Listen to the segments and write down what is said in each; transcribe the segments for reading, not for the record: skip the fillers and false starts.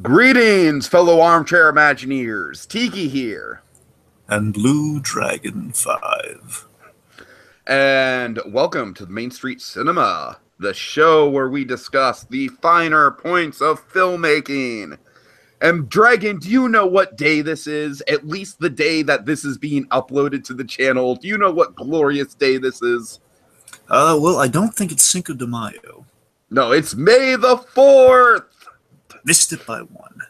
Greetings, fellow armchair Imagineers. Tiki here. And BlueDragonFive. And welcome to the Main Street Cinema, the show where we discuss the finer points of filmmaking. And Dragon, do you know what day this is? At least the day that this is being uploaded to the channel. Do you know what glorious day this is? Well, I don't think it's Cinco de Mayo. No, it's May the 4th! Missed it by one.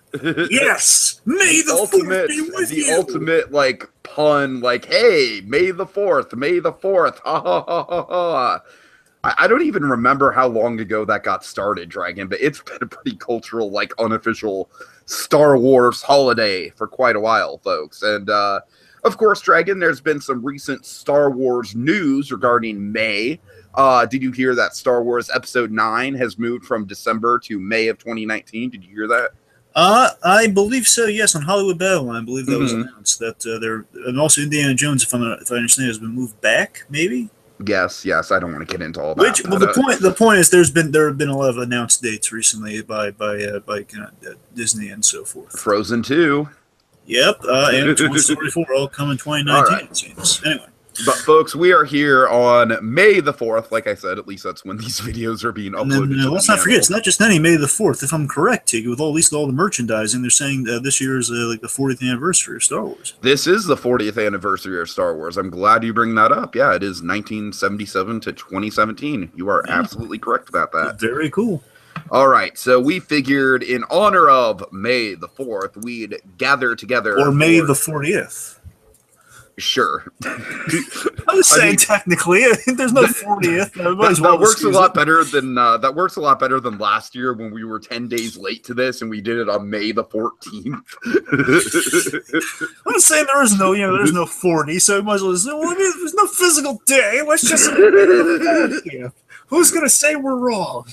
Yes! May the 4th be with you! The ultimate, like, pun, like, hey, May the 4th, May the 4th, ha ha ha ha ha. I don't even remember how long ago that got started, Dragon, but it's been a pretty cultural, like, unofficial Star Wars holiday for quite a while, folks. And, of course, Dragon, there's been some recent Star Wars news regarding May. Did you hear that Star Wars Episode 9 has moved from December to May of 2019? Did you hear that? I believe so, yes. On Hollywood Babylon, I believe that was announced. That and also Indiana Jones, if I understand, has been moved back, maybe? Yes, I don't want to get into all that. Well, the point is, there have been a lot of announced dates recently by Disney and so forth. Frozen 2. Yep, and Toy Story 4 all come in 2019, right. It seems. Anyway. But, folks, we are here on May the 4th. Like I said, at least that's when these videos are being uploaded. And then, let's not forget, it's not just any May the 4th. If I'm correct, Tig, with at least all the merchandising, they're saying this year is like the 40th anniversary of Star Wars. This is the 40th anniversary of Star Wars. I'm glad you bring that up. Yeah, it is 1977 to 2017. You are absolutely correct about that. Very cool. All right, so we figured in honor of May the 4th, we'd gather together. Or May the 40th. Sure. I was saying technically, there's no 40th. That works a lot better than last year when we were 10 days late to this and we did it on May the 14th. I'm saying there's no 40, so we might as well say, well, there's no physical day. Let's just who's gonna say we're wrong?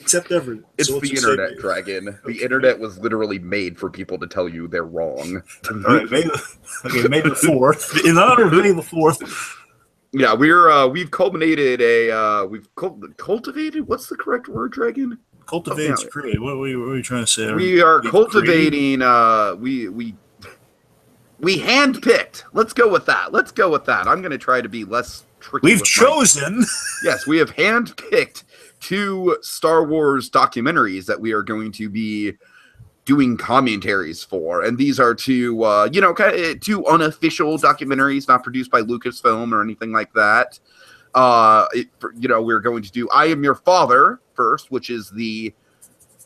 Except everyone. It's the internet, Dragon. The internet was literally made for people to tell you they're wrong. All right, May the 4th. In honor of May the 4th. Yeah, we've culminated we've cultivated. What's the correct word, Dragon? Cultivate's great. What are you trying to say? We are cultivating. We handpicked. Let's go with that. I'm going to try to be less tricky. We've chosen. Yes, we have handpicked 2 Star Wars documentaries that we are going to be doing commentaries for, and these are 2 2 unofficial documentaries, not produced by Lucasfilm or anything like that. We're going to do I Am Your Father first, which is the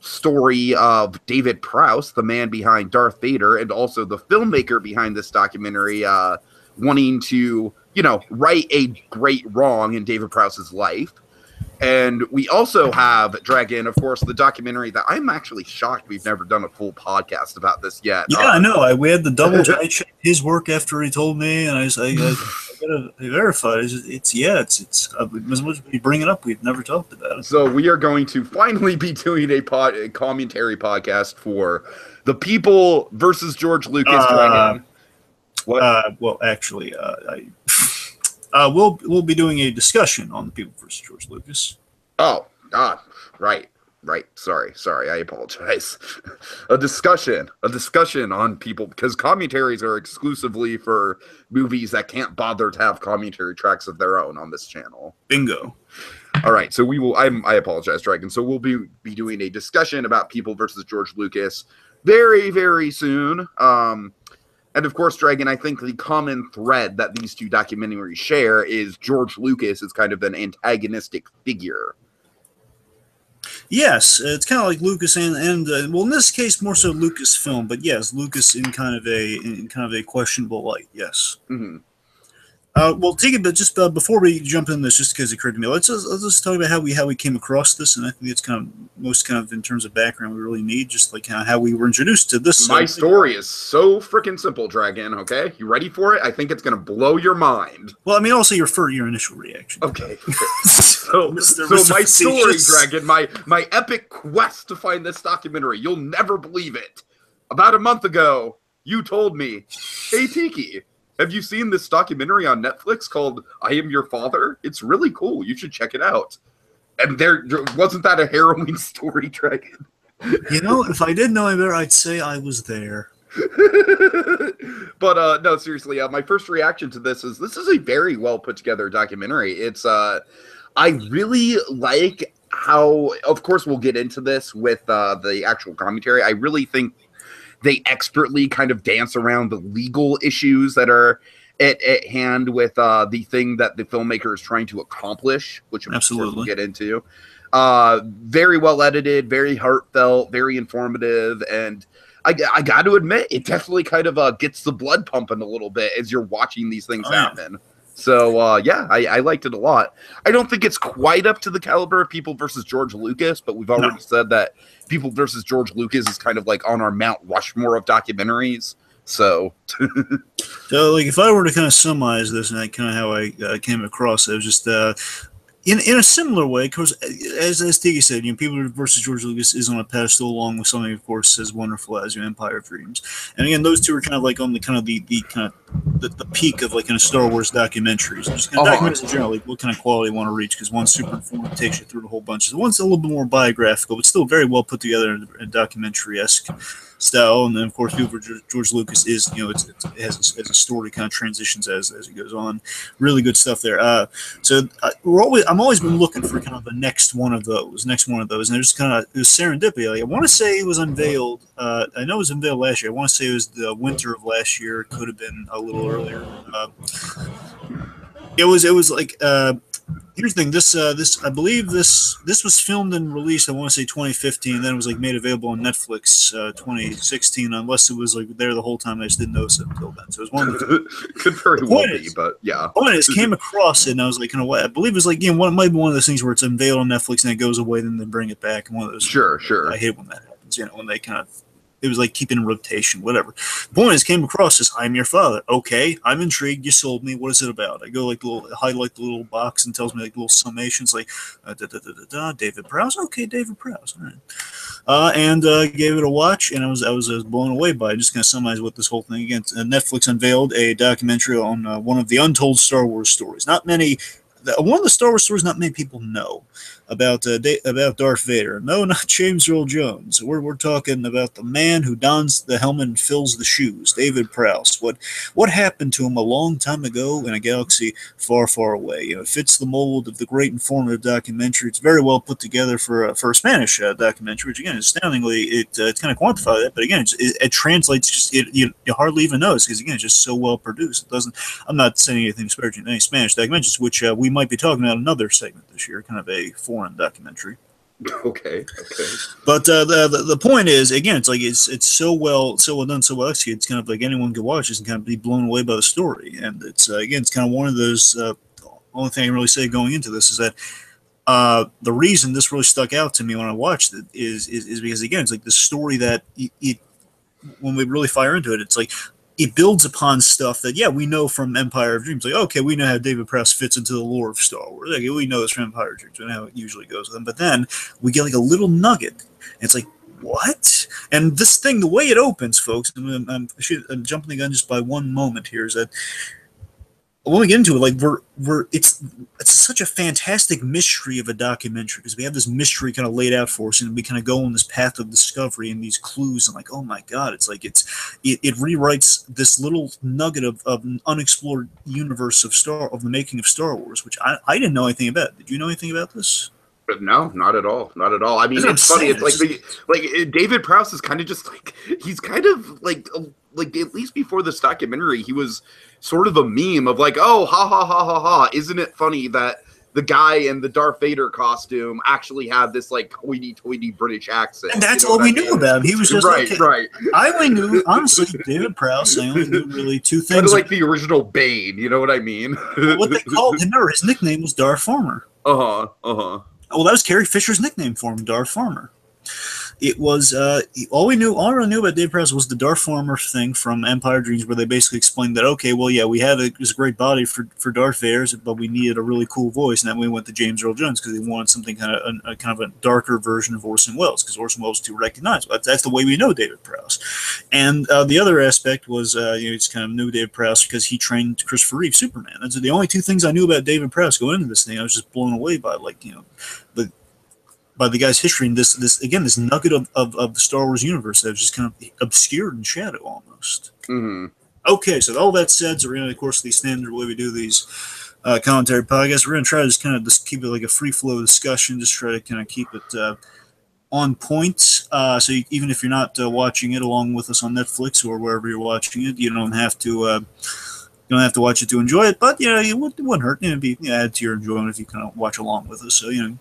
story of David Prowse, the man behind Darth Vader, and also the filmmaker behind this documentary, wanting to right a great wrong in David Prowse's life. And we also have, Dragon, of course, the documentary that I'm actually shocked we've never done a full podcast about this yet. Yeah, I know. We had the double check his work after he told me, and I gotta verify. It's as much as we bring it up, we've never talked about it. So we are going to finally be doing a commentary podcast for The People versus George Lucas, Dragon. What? Well, actually, we'll be doing a discussion on The People versus George Lucas. Oh, right. Sorry, I apologize. A discussion on people, because commentaries are exclusively for movies that can't bother to have commentary tracks of their own on this channel. Bingo. All right, so we will. I apologize, Dragon. So we'll be doing a discussion about People versus George Lucas very, very soon. And of course, Dragon, I think the common thread that these 2 documentaries share is George Lucas is kind of an antagonistic figure. Yes, it's kind of like Lucas and well, in this case, more so Lucasfilm, but yes, Lucas in kind of a questionable light. Yes. Mm-hmm. Well, take it, but just before we jump in this, just because it occurred to me, let's just talk about how we came across this, and I think it's kind of most in terms of background we really need, just like how we were introduced to this. My story is so freaking simple, Dragon. Okay, you ready for it? I think it's gonna blow your mind. Well, I mean, also your initial reaction. Okay. So my story, Dragon, my epic quest to find this documentary. You'll never believe it. About a month ago, you told me, "Hey, Tiki, have you seen this documentary on Netflix called I Am Your Father? It's really cool. You should check it out." And wasn't that a harrowing story, Dragon? You know, if I didn't know any better, I'd say I was there. But no, seriously, my first reaction to this is a very well put together documentary. It's I really like how, of course, we'll get into this with the actual commentary. I really think they expertly kind of dance around the legal issues that are at hand with the thing that the filmmaker is trying to accomplish, which of course we'll get into. Very well edited, very heartfelt, very informative, and I got to admit, it definitely kind of gets the blood pumping a little bit as you're watching these things happen. So, yeah, I liked it a lot. I don't think it's quite up to the caliber of People versus George Lucas, but we've already said that People versus George Lucas is kind of like on our Mount Rushmore of documentaries. So, so like if I were to kind of summarize this and kind of how I came across it, was just in a similar way, because as Tiki said, People versus George Lucas is on a pedestal, along with something, of course, as wonderful as Empire of Dreams. And again, those two are kind of like on the kind of the peak of like kind of Star Wars documentaries. Just kind of documentaries in general, like what kind of quality you want to reach, because one's super informative, takes you through the whole bunch. One's a little bit more biographical, but still very well put together in documentary-esque style. And then, of course, People versus George Lucas is, it has a story kind of transitions as it goes on. Really good stuff there. I'm always been looking for kind of the next one of those, and there's kind of, it was serendipity. Like, I want to say it was unveiled. I know it was unveiled last year. I want to say it was the winter of last year. It could have been a little earlier. It was like. Here's the thing. This I believe this was filmed and released. I want to say 2015. Then it was like made available on Netflix 2016. Unless it was like there the whole time, I just didn't notice it until then. So it was one of the could very well be, but yeah. Point is, came across it and I was like, I believe it was like, it might be one of those things where it's unveiled on Netflix and it goes away, then they bring it back. And one of those. Sure. I hate when that happens. When they kind of. It was like keeping in rotation, whatever. Point is, came across this, I'm your father. Okay, I'm intrigued. You sold me. What is it about? I go like highlight the little box and tells me like little summations like David Prowse. Okay, David Prowse. All right. And gave it a watch, and I was blown away by it. Just going to summarize what this whole thing again. Netflix unveiled a documentary on one of the untold Star Wars stories. One of the Star Wars stories not many people know about Darth Vader. No, not James Earl Jones. We're talking about the man who dons the helmet and fills the shoes, David Prowse. What happened to him a long time ago in a galaxy far, far away? It fits the mold of the great informative documentary. It's very well put together for a Spanish documentary, which again, astoundingly, it's kind of quantified that, but again, it translates. Just you hardly even notice because again, it's just so well produced. It doesn't. I'm not saying anything disparaging any Spanish documentaries, which we might be talking about another segment this year, kind of a foreign documentary. Okay. But the point is, again, it's like it's so well done, so well executed. It's kind of like anyone can watch this and kind of be blown away by the story. And it's again, it's kind of one of those. Only thing I can really say going into this is that the reason this really stuck out to me when I watched it is because again, it's like the story that when we really fire into it, it's like. It builds upon stuff that, we know from Empire of Dreams. Like, okay, we know how David Prowse fits into the lore of Star Wars. Like, we know this from Empire of Dreams. We know how it usually goes with them. But then we get like a little nugget. And it's like, what? And this thing, the way it opens, folks, I'm jumping the gun just by one moment here, is that when we get into it, like it's such a fantastic mystery of a documentary because we have this mystery kind of laid out for us, and we kind of go on this path of discovery and these clues, and like, oh my god, it's like it rewrites this little nugget of an unexplored universe of the making of Star Wars, which I didn't know anything about. Did you know anything about this? No, not at all. I mean, it's funny. It's like David Prowse is kind of just like he's kind of like at least before this documentary, he was sort of a meme of like, oh, ha ha ha ha ha. Isn't it funny that the guy in the Darth Vader costume actually had this like hoity-toity British accent? And that's all we knew about him. He was just right. I only knew, honestly, David Prowse. I only knew really two things. Kind of like the original Bane. You know what I mean? What they called him, or his nickname was Darth Farmer. Well, that was Carrie Fisher's nickname for him, Darth Farmer. It was all I really knew about Dave Prowse was the Darth Farmer thing from Empire Dreams, where they basically explained that we had this great body for Darth Vader, but we needed a really cool voice, and then we went to James Earl Jones because they wanted something kind of a darker version of Orson Welles because Orson Welles was too recognizable. That's the way we know David Prowse. And the other aspect was it's kind of knew David Prowse because he trained Christopher Reeve Superman. Those are the only two things I knew about David Prowse going into this thing. I was just blown away by by the guy's history, and this nugget of the Star Wars universe that was just kind of obscured in shadow almost. Mm-hmm. Okay, so all that said, so we're going to, of course, the standard way we do these commentary podcasts, we're going to try to just kind of just keep it like a free flow discussion, just try to kind of keep it on point. So even if you're not watching it along with us on Netflix or wherever you're watching it, you don't have to watch it to enjoy it. But it wouldn't hurt. It'd be add to your enjoyment if you kind of watch along with us. So you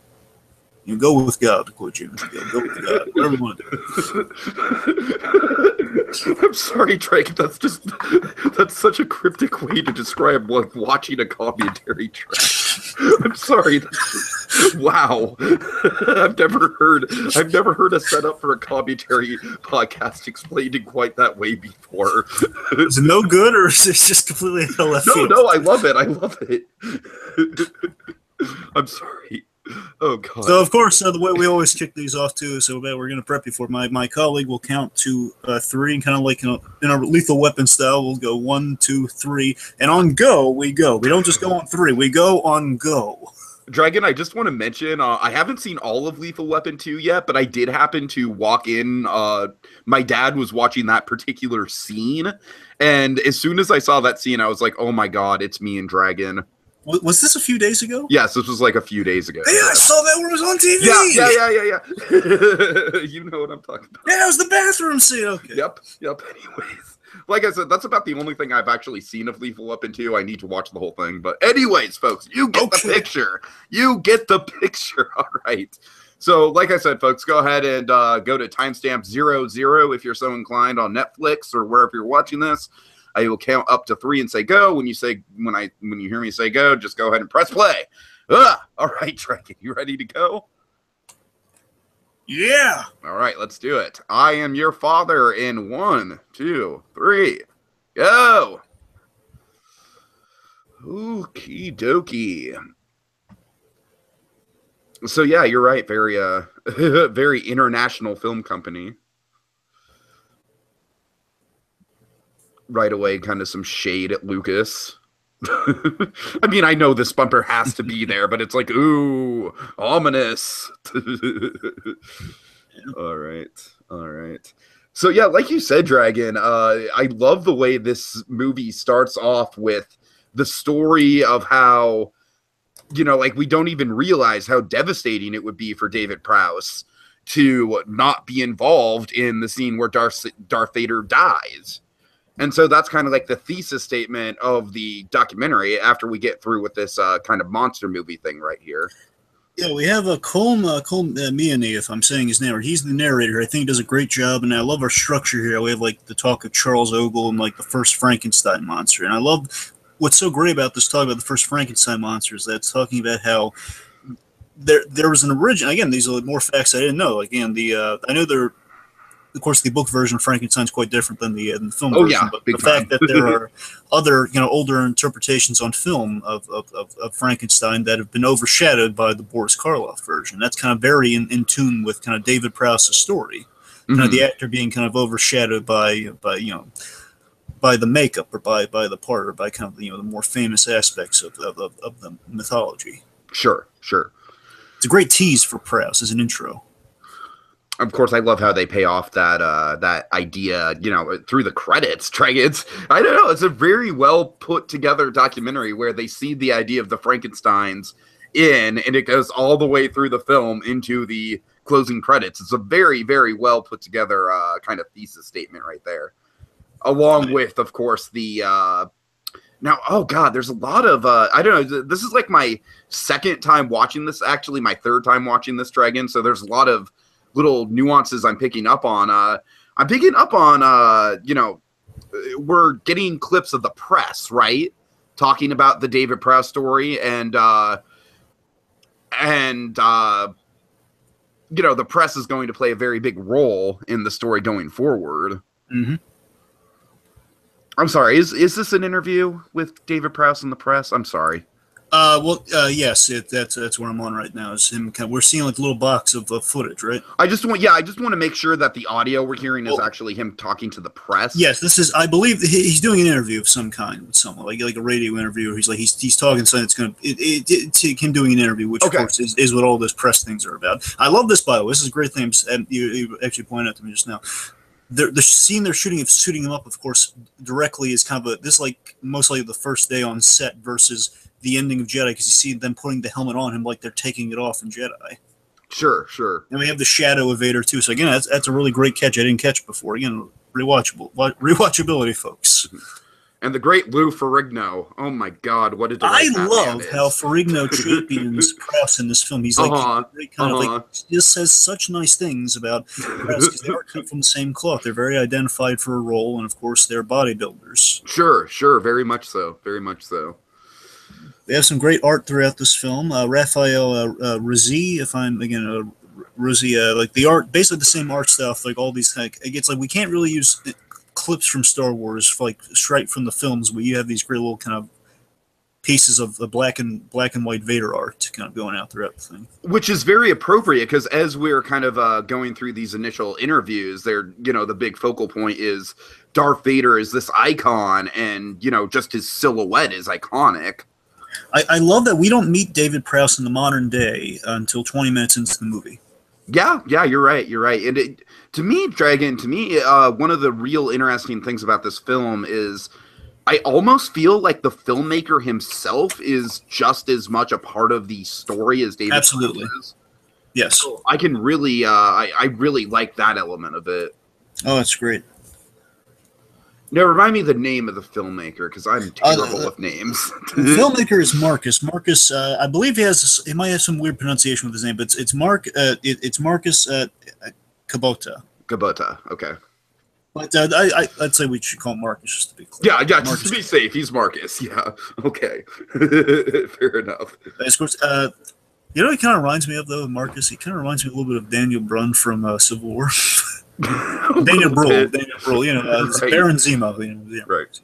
go with God, to quote you. Go with God. Whatever you want to do. I'm sorry, Drake. That's such a cryptic way to describe watching a commentary track. I'm sorry. Wow. I've never heard a setup for a commentary podcast explained in quite that way before. Is it no good, or is it just completely out of left field? No, I love it. I'm sorry. Oh, God. So, of course, the way we always kick these off, too, so we're going to prep you for it. My colleague will count to 3, and kind of like in our Lethal Weapon style, we'll go 1, 2, 3, and on go, we go. We don't just go on 3, we go on go. Dragon, I just want to mention, I haven't seen all of Lethal Weapon 2 yet, but I did happen to walk in. My dad was watching that particular scene, and as soon as I saw that scene, I was like, oh my God, it's me and Dragon. Was this a few days ago? Yes, this was like a few days ago. Yeah, I saw that when it was on TV. Yeah. You know what I'm talking about. Yeah, it was the bathroom scene. Okay. Yep. Anyways, like I said, that's about the only thing I've actually seen of Lethal Weapon 2. I need to watch the whole thing. But anyways, folks, you get the picture. You get the picture. All right. So, like I said, folks, go ahead and go to timestamp 00 if you're so inclined on Netflix or wherever you're watching this. I will count up to 3 and say go. When you hear me say go, just go ahead and press play. All right, Dragon, you ready to go? Yeah. All right, let's do it. I am your father in 1, 2, 3, go. Okie dokie. So yeah, you're right. Very very international film company. Right away, kind of some shade at Lucas. I mean, I know this bumper has to be there, but it's like, ooh, ominous. All right. So yeah, like you said, Dragon, I love the way this movie starts off with the story of how, we don't even realize how devastating it would be for David Prowse to not be involved in the scene where Darth Vader dies. And so that's kind of like the thesis statement of the documentary after we get through with this kind of monster movie thing right here. Yeah, we have a Colm Meaney, if I'm saying his name, or he's the narrator. I think he does a great job, and I love our structure here. We have like the talk of Charles Ogle and like the first Frankenstein monster. And I love what's so great about this talk about the first Frankenstein monster is that it's talking about how there was an origin. Again, these are more facts I didn't know. Again, I know there. Of course, the book version of Frankenstein is quite different than the film version. Yeah, but the fact that there are other, older interpretations on film of Frankenstein that have been overshadowed by the Boris Karloff version. That's kind of very in tune with kind of David Prowse's story. Kind of the actor being kind of overshadowed by the makeup or by the part or by kind of the more famous aspects of the mythology. Sure. It's a great tease for Prowse as an intro. Of course, I love how they pay off that idea, through the credits. I don't know, it's a very well put together documentary where they see the idea of the Frankensteins and it goes all the way through the film into the closing credits. It's a very, very well put together kind of thesis statement right there. Along with, of course, the now, oh God, there's a lot of I don't know. This is like my second time watching this. Actually, my third time watching this, Dragon. So there's a lot of little nuances I'm picking up on. We're getting clips of the press, right? Talking about the David Prowse story and the press is going to play a very big role in the story going forward. Mm-hmm. I'm sorry. Is this an interview with David Prowse and the press? I'm sorry. Yes, that's where I'm on right now. Is him? We're seeing like a little box of footage, right? I just want to make sure that the audio we're hearing is Well, actually him talking to the press. yes, this is. I believe he's doing an interview of some kind with someone, like a radio interview. He's like he's talking something. It's him doing an interview, which of course is what all those press things are about. I love this, by the way. This is a great thing. And you actually pointed out to me just now. The scene they're shooting him up, of course, directly is kind of this like most likely the first day on set versus the ending of Jedi, because you see them putting the helmet on him like they're taking it off in Jedi. Sure. And we have the shadow of Vader too. So again, that's a really great catch I didn't catch before. Again, rewatchability, folks. And the great Lou Ferrigno. Oh my God, what a I love how Ferrigno champions Prowse in this film. He's like great kind of like just says such nice things about Prowse because they are cut from the same cloth. They're very identified for a role, and of course they're bodybuilders. Sure, very much so. They have some great art throughout this film. Raphael Rizzi, if I'm again Rizzi, like the art, basically the same art stuff. Like all these, like it's like we can't really use clips from Star Wars, like straight from the films. But you have these great little kind of pieces of the black and white Vader art kind of going out throughout the thing, which is very appropriate because as we're kind of going through these initial interviews, they're the big focal point is Darth Vader is this icon, and just his silhouette is iconic. I love that we don't meet David Prowse in the modern day until 20 minutes into the movie. Yeah, you're right. And to me, one of the real interesting things about this film is I almost feel like the filmmaker himself is just as much a part of the story as David Absolutely. Prowse is. Yes. So I can really, I really like that element of it. Oh, that's great. Now, remind me the name of the filmmaker, because I'm terrible with names. The filmmaker is Marcus. Marcus, I believe he might have some weird pronunciation with his name, but it's Marcus Cabota. Cabota, okay. But I'd say we should call him Marcus just to be clear. Yeah, just to be safe, he's Marcus. Yeah, okay. Fair enough. Of course, you know what he kind of reminds me of, though, Marcus? He kind of reminds me a little bit of Daniel Brun from Civil War. Daniel Brühl, right. Baron Zemo. Right.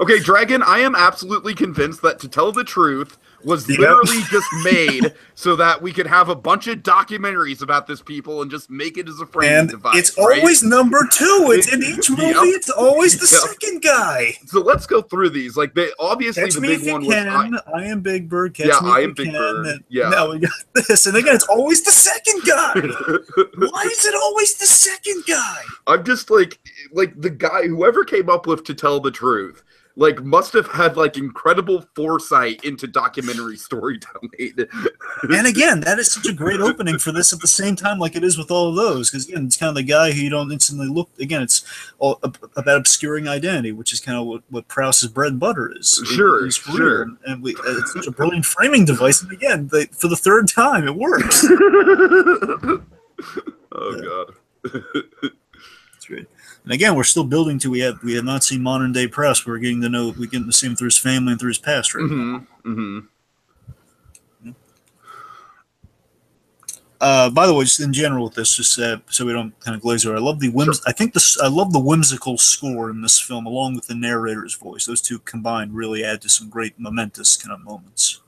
Okay, Dragon, I am absolutely convinced that To Tell the Truth was literally just made so that we could have a bunch of documentaries about this people and just make it as a framing device. It's always number 2. It's in each movie. It's always the second guy. So let's go through these. Like, obviously Catch the me big if one you was can. I Am Big Bird. Catch me I if Am you Big can. Bird. Yeah. Now we got this, and again, it's always the second guy. Why is it always the second guy? I'm just like the guy, whoever came up with To Tell the Truth, like must have had like incredible foresight into documentary storytelling. And again, that is such a great opening for this at the same time, like it is with all of those, because again, it's kind of the guy who you don't instantly look. Again, it's all about obscuring identity, which is kind of what Prowse's bread and butter is. Sure. And it's such a brilliant framing device. And again, for the third time, it works. Oh God. That's great. And again, we're still building to we have not seen modern day Prowse. We're getting to see him through his family and through his past, right? By the way, just in general with this, just so we don't kind of glaze over, I love the I love the whimsical score in this film, along with the narrator's voice. Those two combined really add to some great momentous kind of moments.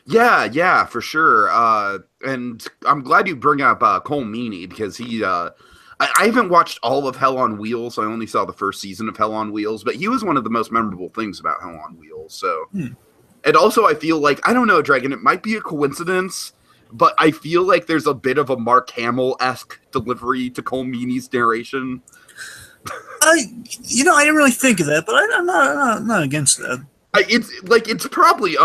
Yeah, for sure. And I'm glad you bring up Cole Meany, because he. I haven't watched all of Hell on Wheels. I only saw the first season of Hell on Wheels, but he was one of the most memorable things about Hell on Wheels. So, and also I feel like, I don't know, Dragon, it might be a coincidence, but I feel like there's a bit of a Mark Hamill-esque delivery to Cole Meany's narration. I didn't really think of that, but I'm not against that. It's probably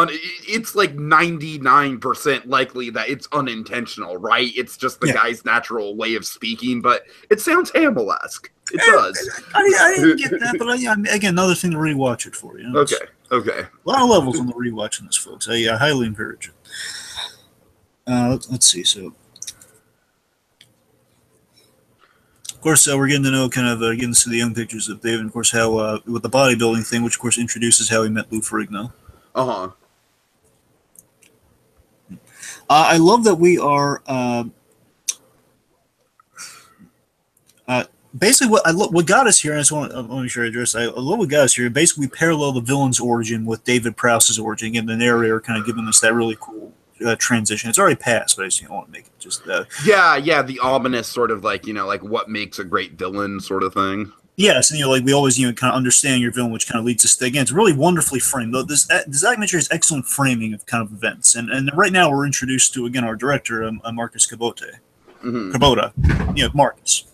it's like 99% likely that it's unintentional, right? It's just the guy's natural way of speaking, but it sounds Hamill-esque. It does. I didn't get that, but again, another thing to rewatch it for. Okay. A lot of levels on the rewatch in this, folks. I highly encourage it. Let's see. So, of course, we're getting to know getting to see the young pictures of David, and of course, how with the bodybuilding thing, which of course introduces how he met Lou Ferrigno. I love that we are. basically what got us here, and I want to make sure I address. I love what got us here. Basically, we parallel the villain's origin with David Prowse's origin. Again, the narrator kind of giving us that really cool transition. It's already passed, but I just want to make it just. Yeah, the ominous sort of like like what makes a great villain sort of thing. Yes, and like we always kind of understand your villain, which kind of leads us to, again, it's really wonderfully framed. This documentary has excellent framing of kind of events, and right now we're introduced to, again, our director, Marcus Cabota. Cabota, Marcus.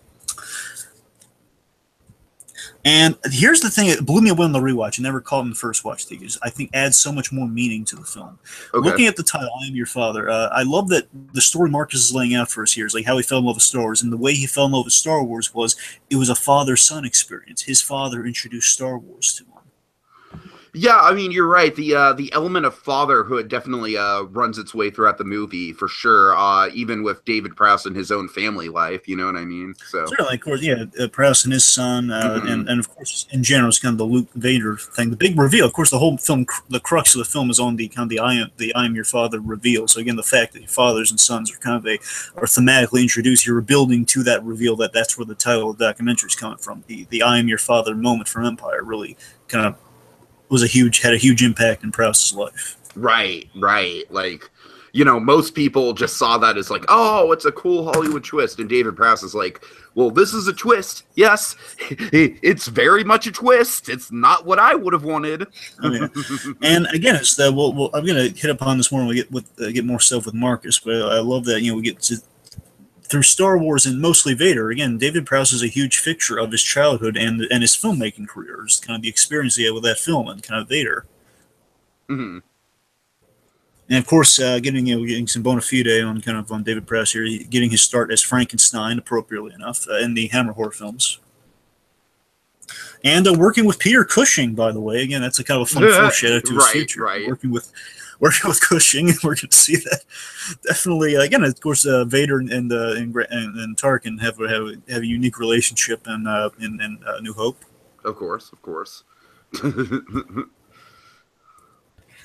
And here's the thing that blew me away on the rewatch. I never caught in the first watch. I think adds so much more meaning to the film. Okay. Looking at the title, I Am Your Father, I love that the story Marcus is laying out for us here is like how he fell in love with Star Wars. And the way he fell in love with Star Wars was it was a father-son experience. His father introduced Star Wars to him. Yeah, I mean, you're right. The element of fatherhood definitely runs its way throughout the movie, for sure, even with David Prowse and his own family life, you know what I mean? So certainly, of course, yeah, Prowse and his son, and of course, in general, it's kind of the Luke Vader thing. The big reveal, of course, the whole film, the crux of the film is on the kind of the I Am Your Father reveal. So again, the fact that fathers and sons are kind of are thematically introduced, you're building to that reveal that's where the title of the documentary is coming from. The I Am Your Father moment from Empire really kind of had a huge impact in Prowse's life. Right. Like, most people just saw that as like, oh, it's a cool Hollywood twist. And David Prowse is like, well, this is a twist. Yes, it's very much a twist. It's not what I would have wanted. Oh, yeah. And again, it's I'm going to hit upon this more when we get more stuff with Marcus. But I love that we get to through Star Wars and mostly Vader. Again, David Prowse is a huge fixture of his childhood and his filmmaking career. It's kind of the experience he had with that film and kind of Vader. Mm-hmm. And of course, getting some bona fide on David Prowse here, getting his start as Frankenstein, appropriately enough, in the Hammer horror films. And working with Peter Cushing, by the way. Again, that's a kind of a fun foreshadow to his future. Right. Working with Cushing, and we're going to see that definitely. Again, of course, Vader and Tarkin have a unique relationship in New Hope. Of course.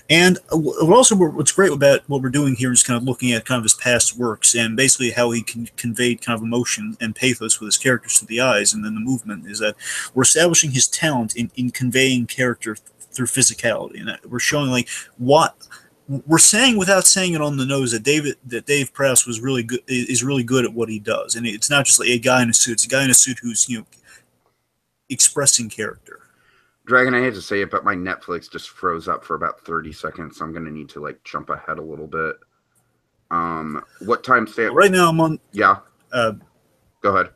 And what's great about what we're doing here is kind of looking at kind of his past works and basically how he conveyed kind of emotion and pathos with his characters through the eyes and then the movement, is that we're establishing his talent in conveying character through physicality, and we're showing like what we're saying without saying it on the nose, that Dave Prowse is really good at what he does, and it's not just like a guy in a suit. It's a guy in a suit who's expressing character. Dragon, I hate to say it, but my Netflix just froze up for about 30 seconds, so I'm going to need to jump ahead a little bit. What time stamp? Right now I'm on. Yeah. Go ahead.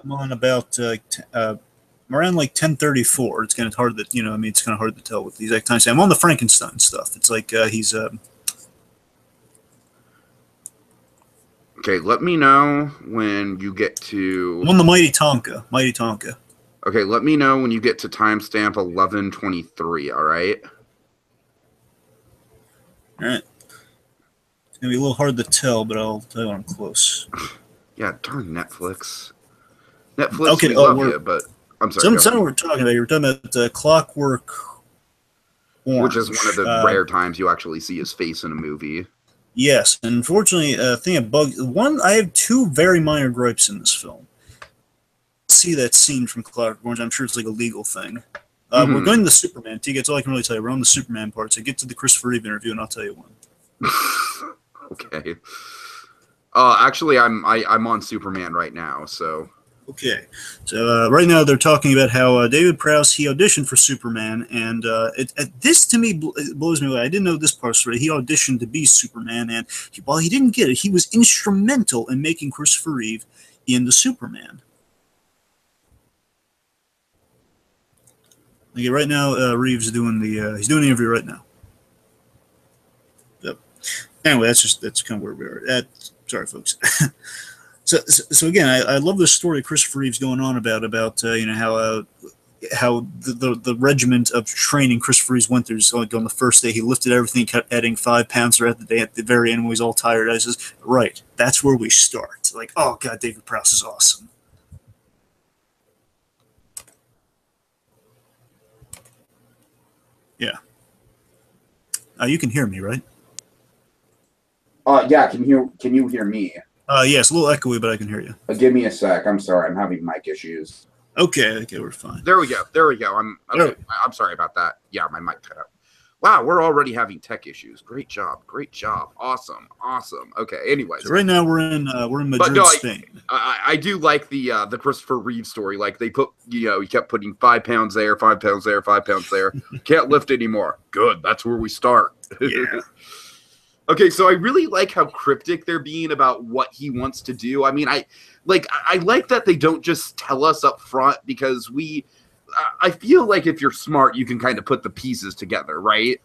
I'm on about around 10:34. It's kind of hard to it's kind of hard to tell with the exact time. I'm on the Frankenstein stuff. It's like he's. Okay, let me know when you get to. I'm on the Mighty Tonka. Okay, let me know when you get to timestamp 11:23. All right. All right. It's gonna be a little hard to tell, but I'll tell you when I'm close. Yeah, darn Netflix. Okay, we love you, but I'm sorry. Something we're talking about. You're talking about Clockwork Orange, which is one of the rare times you actually see his face in a movie. Yes, and unfortunately, I have two very minor gripes in this film. See that scene from Clockwork Orange. I'm sure it's like a legal thing. We're going to the Superman. That's all I can really tell you. We're on the Superman part. So get to the Christopher Reeve interview, and I'll tell you when. Okay. Actually, I'm on Superman right now. So. Okay. So right now they're talking about how David Prowse, he auditioned for Superman, and this to me blows me away. I didn't know this part story. He auditioned to be Superman, and while he didn't get it, he was instrumental in making Christopher Reeve into Superman. Okay, right now, Reeve's doing he's doing the interview right now. Yep. Anyway, that's kind of where we are at. Sorry, folks. So again, I love this story Christopher Reeve's going on about how the regiment of training Christopher Reeves went through. So on the first day, he lifted everything, kept adding 5 pounds throughout the day. At the very end, when he's all tired, I says, right, that's where we start. Like, oh God, David Prowse is awesome. Yeah. You can hear me, right? Yeah. Can you hear me? Yeah, it's a little echoey, but I can hear you. Give me a sec. I'm sorry. I'm having mic issues. Okay, we're fine. There we go. I'm okay. I'm sorry about that. Yeah, my mic cut out. Wow, we're already having tech issues. Great job. Awesome. Okay. Anyways, so right now we're in Madrid, Spain. I do like the Christopher Reeve story. Like they put, he kept putting 5 pounds there, 5 pounds there, 5 pounds there. Can't lift anymore. Good. That's where we start. Yeah. Okay, so I really like how cryptic they're being about what he wants to do. I mean, I like that they don't just tell us up front, because I feel like if you're smart, you can kind of put the pieces together, right?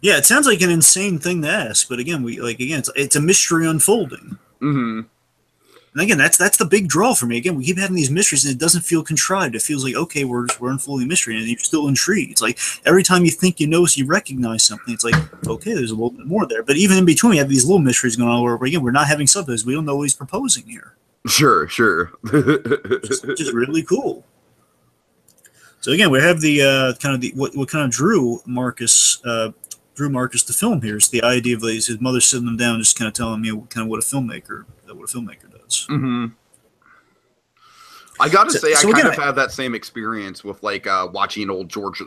Yeah, it sounds like an insane thing to ask, but again, it's a mystery unfolding. Mm-hmm. And again, that's the big draw for me. Again, we keep having these mysteries, and it doesn't feel contrived. It feels like, okay, we're unfolding mystery, and you're still intrigued. It's like every time you think you know, you recognize something, it's like, okay, there's a little bit more there. But even in between, we have these little mysteries going on where, again, we're not having subtitles. We don't know what he's proposing here. Sure. Which is really cool. So again, we have what kind of drew Marcus to film here is the idea of his mother sitting him down, just kind of telling me what a filmmaker does. Mm-hmm. I gotta say, I kind of had that same experience with watching old George.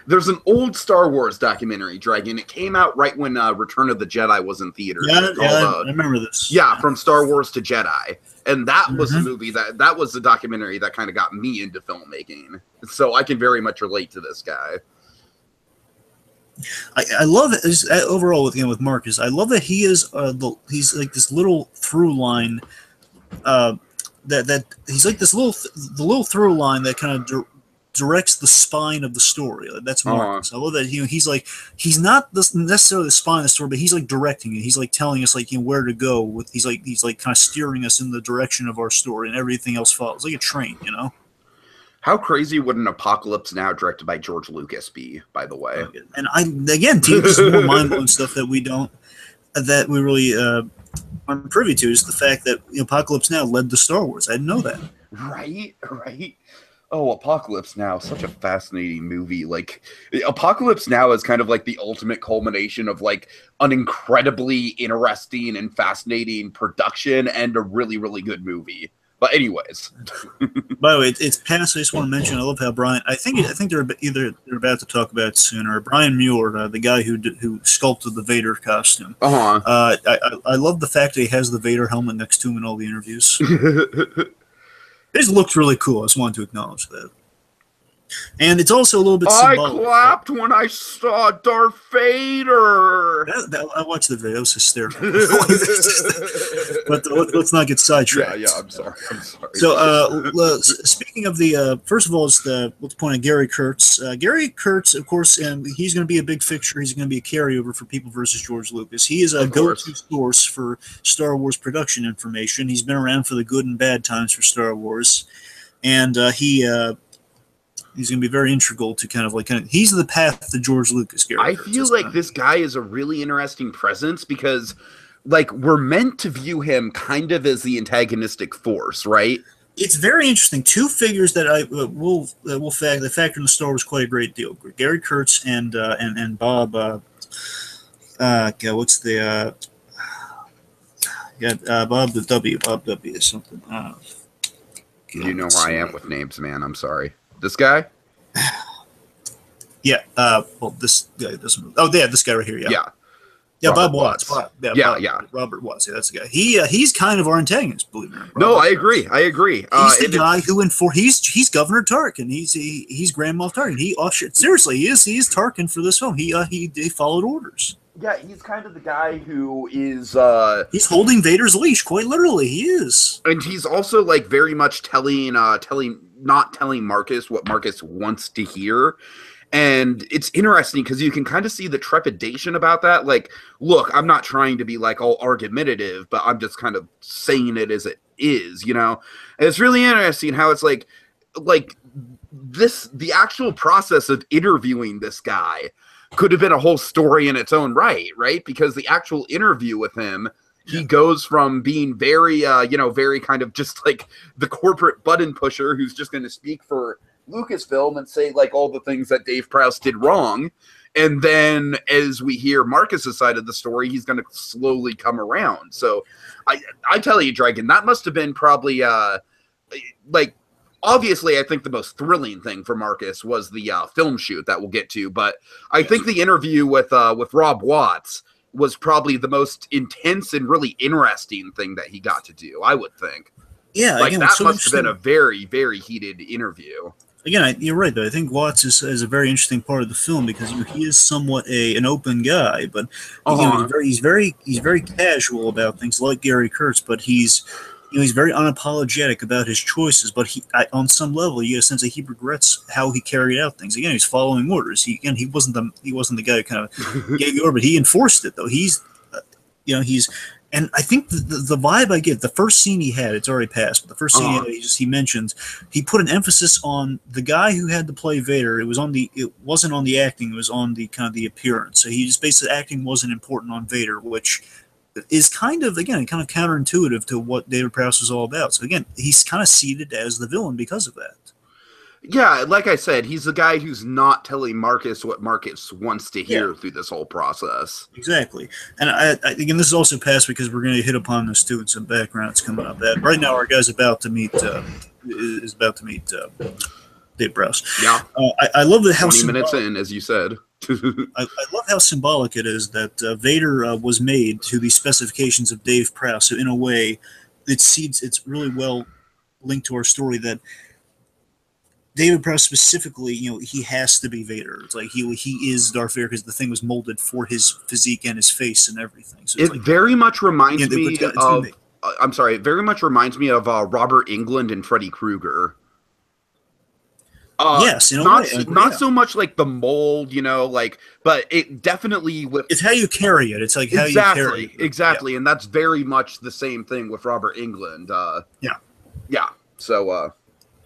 There's an old Star Wars documentary, Dragon. It came out right when Return of the Jedi was in theaters. I remember this. Yeah, From Star Wars to Jedi, and that was a movie that was the documentary that kind of got me into filmmaking. So I can very much relate to this guy. I love it overall with Marcus. I love that he is he's like this little through line. That he's like this little through line that kind of directs the spine of the story. That's Marcus. I love that he's not necessarily the spine of the story, but he's like directing it. He's like telling us where to go. He's like kind of steering us in the direction of our story, and everything else follows like a train. How crazy would an Apocalypse Now directed by George Lucas be? By the way, and teaches more mind blowing stuff that we really. I'm privy to is the fact that Apocalypse Now led to Star Wars. I didn't know that. Right. Oh, Apocalypse Now, such a fascinating movie. Like, Apocalypse Now is kind of like the ultimate culmination of an incredibly interesting and fascinating production and a really, really good movie. But anyways, by the way, it's past. I just want to mention. I love how Brian. I think they're about to talk about it soon. Or Brian Mueller, the guy who sculpted the Vader costume. I love the fact that he has the Vader helmet next to him in all the interviews. It just looks really cool. I just wanted to acknowledge that. And it's also a little bit symbolic. I clapped when I saw Darth Vader. I watched the video. It was hysterical. But let's not get sidetracked. Yeah, I'm sorry. So, speaking of first of all, let's point out Gary Kurtz. Gary Kurtz, of course, and he's going to be a big fixture. He's going to be a carryover for People versus George Lucas. He is a go-to source for Star Wars production information. He's been around for the good and bad times for Star Wars, and he's going to be very integral to he's the path to George Lucas. Gary I feel like this guy is a really interesting presence because, we're meant to view him kind of as the antagonistic force, right? It's very interesting. Two figures that will factor in the Star Wars quite a great deal. Gary Kurtz and Bob. What's the Bob the W? Bob W is something. You know where I am with names, man. I'm sorry. This guy? Yeah. This guy doesn't. Oh, yeah, this guy right here. Yeah. Yeah, Robert Bob Watts. Robert Watts. Yeah, that's the guy. He's kind of our antagonist, believe it or not. No, I agree. He's the guy who he's Governor Tarkin. He's Grand Moff Tarkin. Seriously, he is Tarkin for this film. He followed orders. Yeah, he's kind of the guy who is he's holding Vader's leash, quite literally. He is. And he's also very much not telling Marcus what Marcus wants to hear. And it's interesting because you can kind of see the trepidation about that. Look, I'm not trying to be all argumentative, but I'm just kind of saying it as it is, And it's really interesting how it's the actual process of interviewing this guy could have been a whole story in its own right? Because the actual interview with him, he goes from being very, very kind of just the corporate button pusher who's just going to speak for Lucasfilm and say all the things that Dave Prowse did wrong, And then as we hear Marcus's side of the story, he's going to slowly come around. So I tell you, Dragon, that must have been probably like, obviously, I think the most thrilling thing for Marcus was the film shoot that we'll get to. But I think the interview with Rob Watts was probably the most intense and really interesting thing that he got to do, I would think. Yeah, like, again, that must have been a very, very heated interview. Again, you're right, though. I think Watts is a very interesting part of the film because he is somewhat an open guy, but he's very casual about things, like Gary Kurtz. But he's very unapologetic about his choices. But on some level, you get a sense that he regrets how he carried out things. Again, he's following orders. He wasn't the guy who kind of gave the order, but he enforced it, though. And I think the vibe I get, the first scene he had, it's already passed, but the first scene he mentioned, he put an emphasis on the guy who had to play Vader. It wasn't on the acting, it was on the kind of the appearance. So he just basically, acting wasn't important on Vader, which is kind of counterintuitive to what David Prowse was all about. So again, he's kind of seated as the villain because of that. Yeah, like I said, he's the guy who's not telling Marcus what Marcus wants to hear through this whole process. Exactly. And again, this is also passed because we're going to hit upon this too in some background that's coming up. Right now, our guy's about to meet Dave Prowse. Yeah. I love that how 20 minutes in, as you said. I love how symbolic it is that Vader was made to the specifications of Dave Prowse. So in a way, it's really well linked to our story that David Prowse specifically, he has to be Vader. It's like he is Darth Vader because the thing was molded for his physique and his face and everything. So it very much reminds me of. I'm sorry. It very much reminds me of Robert Englund and Freddy Krueger. Yes, in a way. Not so much like the mold, but it definitely it's how you carry it. It's like how you carry it. Exactly, and that's very much the same thing with Robert Englund. Yeah. So.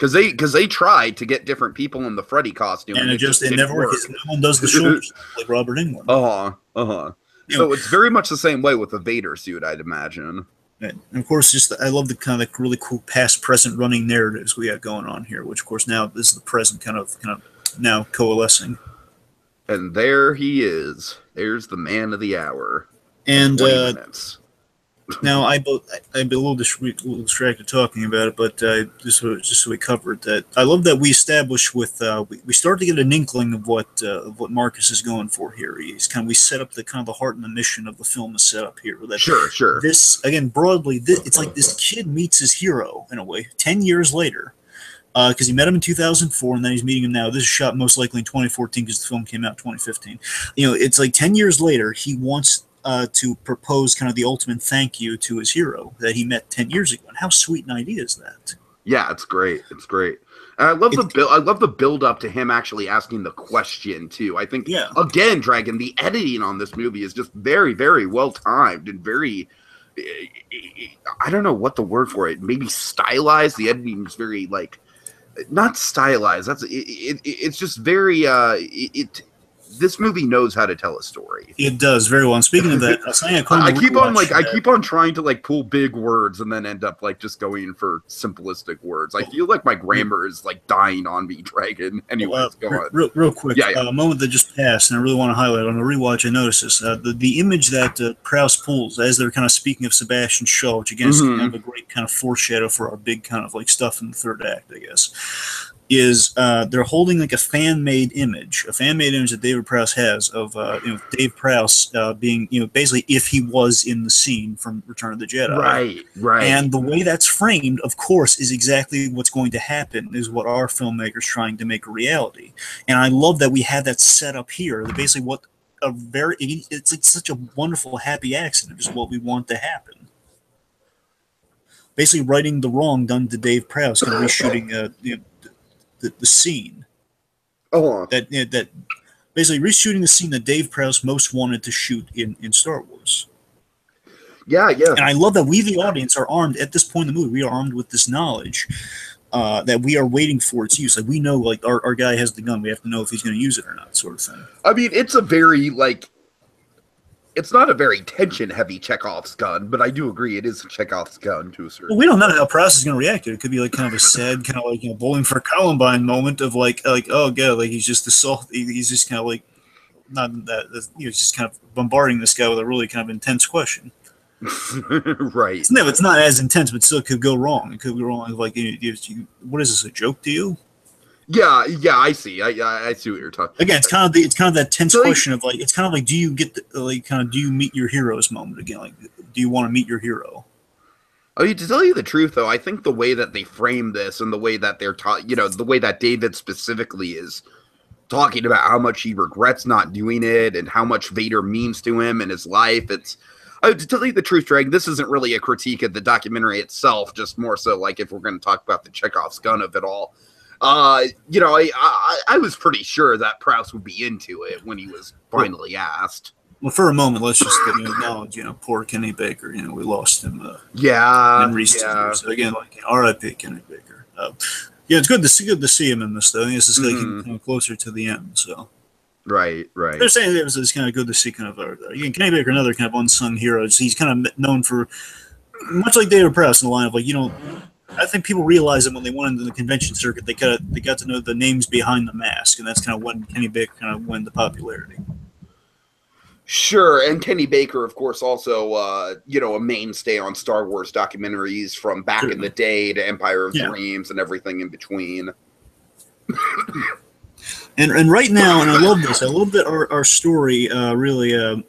Because they tried to get different people in the Freddy costume, and it never works. No one does the shoulders like Robert Englund. So it's very much the same way with the Vader suit, I'd imagine. And of course, I love the kind of really cool past-present running narratives we got going on here. Which, of course, now this is the present kind of now coalescing. And there he is. There's the man of the hour. And 20 minutes. Now, I've been a little distracted talking about it, but just so we covered that, I love that we established with we start to get an inkling of what Marcus is going for here. We set up the heart and the mission of the film is set up here. That sure. This again broadly, it's like this kid meets his hero in a way 10 years later, because he met him in 2004, and then he's meeting him now. This is shot most likely in 2014 because the film came out in 2015. It's like 10 years later he wants to propose kind of the ultimate thank you to his hero that he met 10 years ago. And how sweet an idea is that? Yeah, it's great. It's great. And I love the build up to him actually asking the question too. I think again, Dragon, the editing on this movie is just very, very well timed and very I don't know what the word for it, maybe stylized. The editing is very not stylized. It's just very this movie knows how to tell a story. It does very well. And speaking of that, I keep on trying to pull big words and then end up just going for simplistic words. I feel like my grammar is dying on me, Dragon. Anyways, go on. Real quick, a moment that just passed, and I really want to highlight on the rewatch. I noticed this: the image that Prowse pulls as they're kind of speaking of Sebastian Shaw, which again is kind of a great kind of foreshadow for our big kind of stuff in the third act, I guess. Is they're holding a fan-made image that David Prowse has of Dave Prowse being basically if he was in the scene from Return of the Jedi. Right. And the way that's framed, of course, is exactly what's going to happen. Is what our filmmaker's trying to make a reality. And I love that we have that set up here. That basically it's such a wonderful happy accident. Is what we want to happen. Basically, righting the wrong done to Dave Prowse, kind of reshooting the scene that basically reshooting the scene that Dave Prowse most wanted to shoot in Star Wars. Yeah. And I love that we, the audience, are armed at this point in the movie. We are armed with this knowledge that we are waiting for its use. We know, our guy has the gun. We have to know if he's going to use it or not, sort of thing. I mean, it's a very it's not a very tension-heavy Chekhov's gun, but I do agree it is a Chekhov's gun to a certain. Well, we don't know how Prowse is going to react to it. It could be kind of a sad, kind of bowling for Columbine moment of oh god, he's just assault. He's just kind of not that he was just kind of bombarding this guy with a really kind of intense question. Right. It's not as intense, but still could go wrong. It could go wrong. Like, what is this, a joke to you? Yeah, I see. I see what you're talking. Again, it's kind of that tense question of like, it's kind of like, do you get do you meet your hero's moment again? Like, do you want to meet your hero? I mean, to tell you the truth, though, I think the way that they frame this and the way that they're the way that David specifically is talking about how much he regrets not doing it and how much Vader means to him in his life. To tell you the truth, Dragon, this isn't really a critique of the documentary itself, just more so like if we're going to talk about the Chekhov's gun of it all. I was pretty sure that Prowse would be into it when he was finally asked. Well, for a moment, let's just acknowledge, poor Kenny Baker. We lost him. In recent years. So again, like R.I.P. Kenny Baker. It's good to see him in this though. This is kind of closer to the end. So. Right. They're saying it's kind of good to see kind of again, Kenny Baker, another kind of unsung hero. He's kind of known for much like David Prowse in the line of like I think people realize that when they went into the convention circuit, they got to know the names behind the mask, and that's kind of when Kenny Baker kind of won the popularity. Sure, and Kenny Baker, of course, also a mainstay on Star Wars documentaries from back in the day to Empire of Dreams and everything in between. and right now, and I love this. I love that our story really.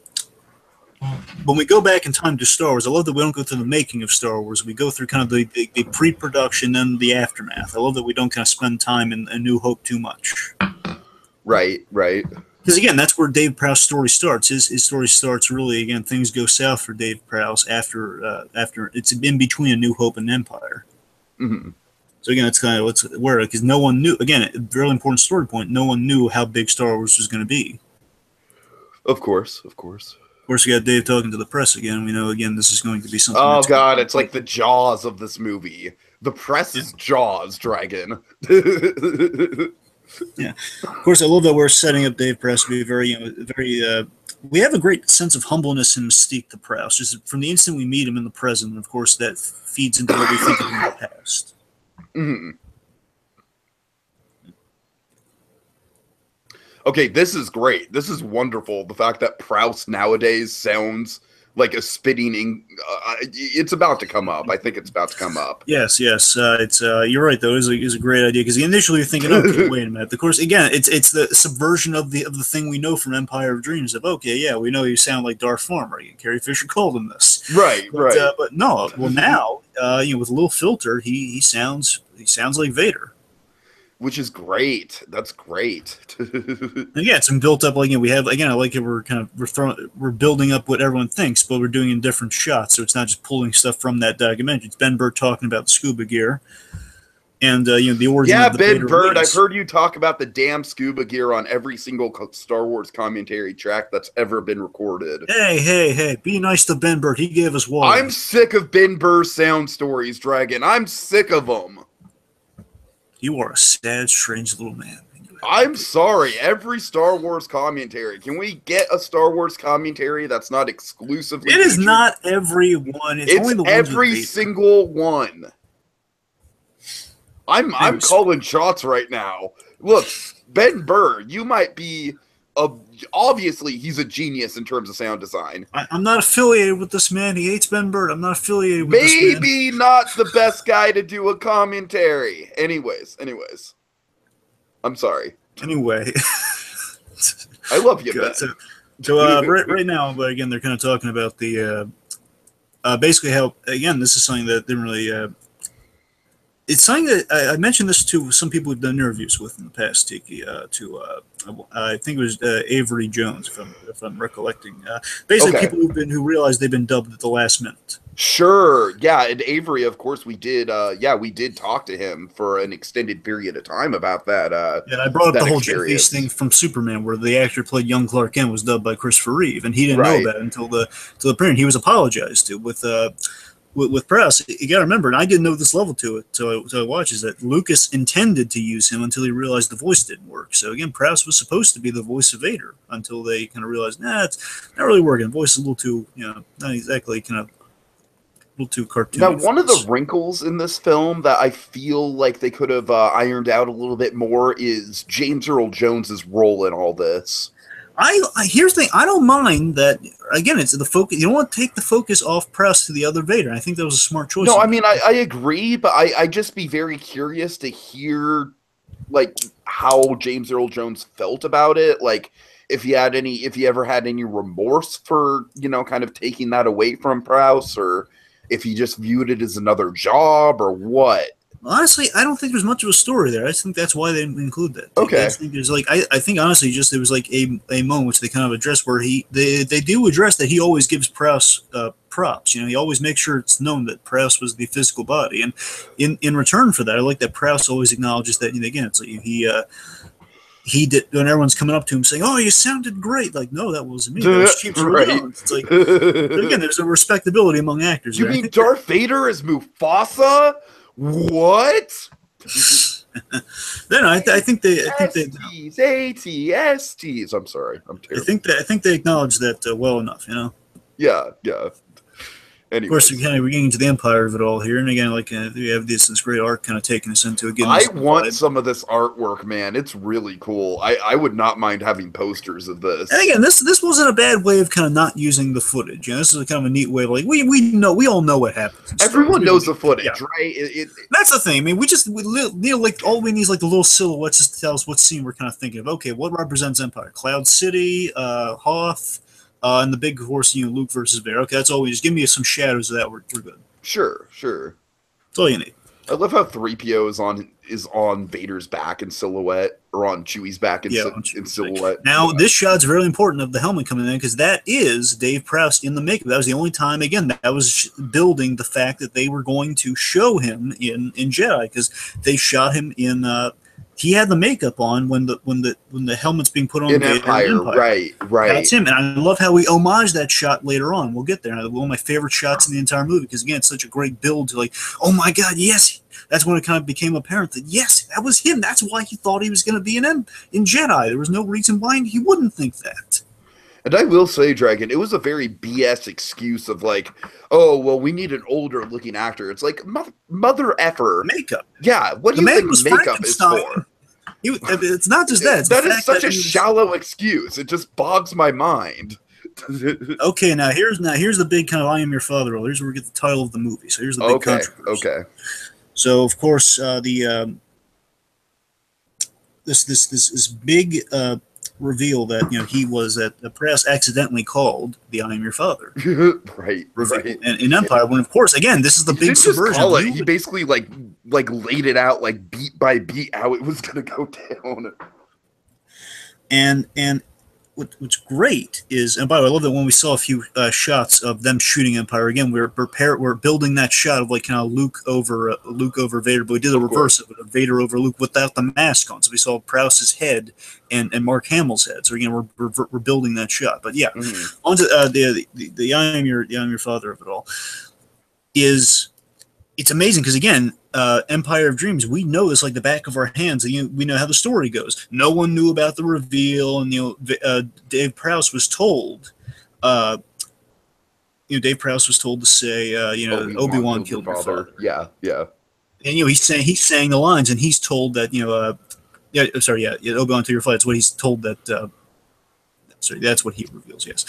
When we go back in time to Star Wars, I love that we don't go through the making of Star Wars. We go through kind of the pre-production and the aftermath. I love that we don't kind of spend time in A New Hope too much. Right. Because again, that's where Dave Prowse's story starts. His story starts really, again, things go south for Dave Prowse after it's in between A New Hope and Empire. Mm-hmm. So again, that's kind of where, because no one knew, again, a very important story point, no one knew how big Star Wars was going to be. Of course. Of course, we got Dave talking to the press again. We know, again, this is going to be something. Oh, God, it's like the Jaws of this movie. The press is Jaws, Dragon. Yeah. Of course, I love that we're setting up Dave Prowse to be very, we have a great sense of humbleness and mystique to Prowse. Just from the instant we meet him in the present, and of course, that feeds into what we think of him in the past. Mm-hmm. Okay, this is great. This is wonderful. The fact that Prowse nowadays sounds like a spitting. It's about to come up. I think it's about to come up. Yes. It's you're right though. It's a great idea because initially you're thinking, okay, wait a minute. Of course, again, it's the subversion of the thing we know from Empire of Dreams. Of okay, yeah, we know you sound like Darth Farmer. Carrie Fisher called him this. Right. But no. Well, now with a little filter, he sounds like Vader. Which is great. That's great. Yeah, it's been built up. Like we have again. I like it. We're building up what everyone thinks, but we're doing it in different shots. So it's not just pulling stuff from that documentary. It's Ben Burtt talking about the scuba gear, and the origin. Yeah, of the Ben Burtt. I've heard you talk about the damn scuba gear on every single Star Wars commentary track that's ever been recorded. Hey! Be nice to Ben Burtt. He gave us water. I'm sick of Ben Burr's sound stories, Dragon. I'm sick of them. You are a sad, strange little man. I'm sorry. Every Star Wars commentary. Can we get a Star Wars commentary that's not exclusively? It is not every one. It's only the ones every single one. I'm calling shots right now. Look, Ben Burr, you might be obviously he's a genius in terms of sound design. I'm not affiliated with this man. He hates Ben Burtt. I'm not affiliated with this man. Maybe not the best guy to do a commentary. Anyways. I'm sorry. Anyway. I love you, Ben. So right now, but again, they're kind of talking about the basically how, again, this is something that didn't really it's something that I mentioned this to some people we've done interviews with in the past, Tiki, I think it was Avery Jones, if I'm recollecting. Basically, people who realized they've been dubbed at the last minute. Sure, yeah, and Avery, of course, we did talk to him for an extended period of time about that. I brought up the whole Jeff East thing from Superman, where the actor played young Clark Kent was dubbed by Christopher Reeve, and he didn't know about it until the print. He was apologized to with Prowse. You got to remember, and I didn't know this level to it, so I watched, is that Lucas intended to use him until he realized the voice didn't work. So again, Prowse was supposed to be the voice of Vader until they kind of realized, it's not really working. The voice is a little too, not exactly kind of a little too cartoony. Now, one of the wrinkles in this film that I feel like they could have ironed out a little bit more is James Earl Jones's role in all this. Here's the thing. I don't mind that. Again, it's the focus. You don't want to take the focus off Press to the other Vader. I think that was a smart choice. No, I mean, I agree, but I just be very curious to hear, like, how James Earl Jones felt about it. Like, if he ever had any remorse for, kind of taking that away from Prowse, or if he just viewed it as another job, or what. Honestly, I don't think there's much of a story there. I think that's why they didn't include that. Okay. I think there's I think honestly, just there was like a moment which they kind of address where they do address that he always gives Prowse props. He always makes sure it's known that Prowse was the physical body, and in return for that, I like that Prowse always acknowledges that. Again, it's like he did when everyone's coming up to him saying, "Oh, you sounded great." Like, no, that wasn't me. That was Chief Right. Jones. It's like, but again, there's a respectability among actors. You mean Darth Vader is Mufasa? What? Then I think they ATSTs. I'm sorry. I'm terrible. I think they acknowledge that well enough. Yeah. Anyways. Of course, we're getting into the empire of it all here, and again, we have this great arc kind of taking us into again. I want some of this artwork, man. It's really cool. I would not mind having posters of this. And again, this wasn't a bad way of kind of not using the footage. This is kind of a neat way of we all know what happens. Everyone knows the footage, right? That's the thing. I mean, all we need is the little silhouettes just to tell us what scene we're kind of thinking of. Okay, what represents Empire? Cloud City, Hoth. And the big horse, Luke versus Vader. Okay, that's all we just give me some shadows of that. We're good. Sure. That's all you need. I love how 3PO is on Vader's back in silhouette, or on Chewie's back in silhouette. Now, this shot's very important of the helmet coming in, because that is Dave Prowse in the makeup. That was the only time, again, that was building the fact that they were going to show him in Jedi, because they shot him in. He had the makeup on when the helmet's being put on in Empire. Right. That's him, and I love how we homage that shot later on. We'll get there. One of my favorite shots in the entire movie, because again, it's such a great build to oh my God, yes. That's when it kind of became apparent that yes, that was him. That's why he thought he was going to be in Jedi. There was no reason why he wouldn't think that. And I will say, Dragon, it was a very BS excuse of oh, well, we need an older looking actor. It's like, mother effer. Makeup. Yeah, what do you think makeup is for? It's not just that. That is such a shallow excuse. It just bogs my mind. Okay, now here's the big kind of I am your father role. Here's where we get the title of the movie. So here's the big controversy. Okay. So of course this big reveal that he was at the press accidentally called the I am your father. Right. And in Empire, when of course again this is the big subversion. He basically laid it out beat by beat how it was gonna go down. And what's great is, and by the way, I love that when we saw a few shots of them shooting Empire again, we're building that shot of kind of Luke over Vader, but we did the reverse of it, Vader over Luke without the mask on. So we saw Prowse's head and Mark Hamill's head. So again, we're building that shot. But yeah, onto the I am your father of it all is. It's amazing because again, Empire of Dreams, we know this like the back of our hands. We know how the story goes. No one knew about the reveal, and Dave Prowse was told. Dave Prowse was told to say, Obi-Wan killed your father. Yeah. And he's saying the lines, and he's told that Obi-Wan killed your father. That's what he's told that. That's what he reveals. Yes,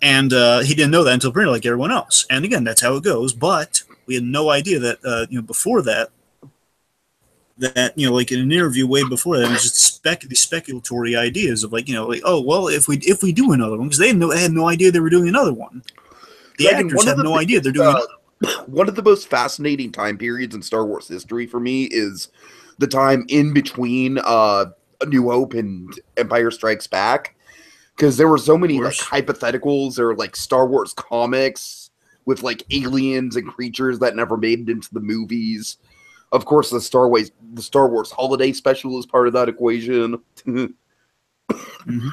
and he didn't know that until pretty like everyone else. And again, that's how it goes. But we had no idea that before that like in an interview way before that, it was just these speculatory ideas of oh well, if we do another one, because they had no idea they were doing another one. The actors had no idea they're doing another one. One of the most fascinating time periods in Star Wars history for me is the time in between A New Hope and Empire Strikes Back, because there were so many hypotheticals. There were Star Wars comics with aliens and creatures that never made it into the movies. Of course, the Star Wars holiday special is part of that equation. Mm-hmm.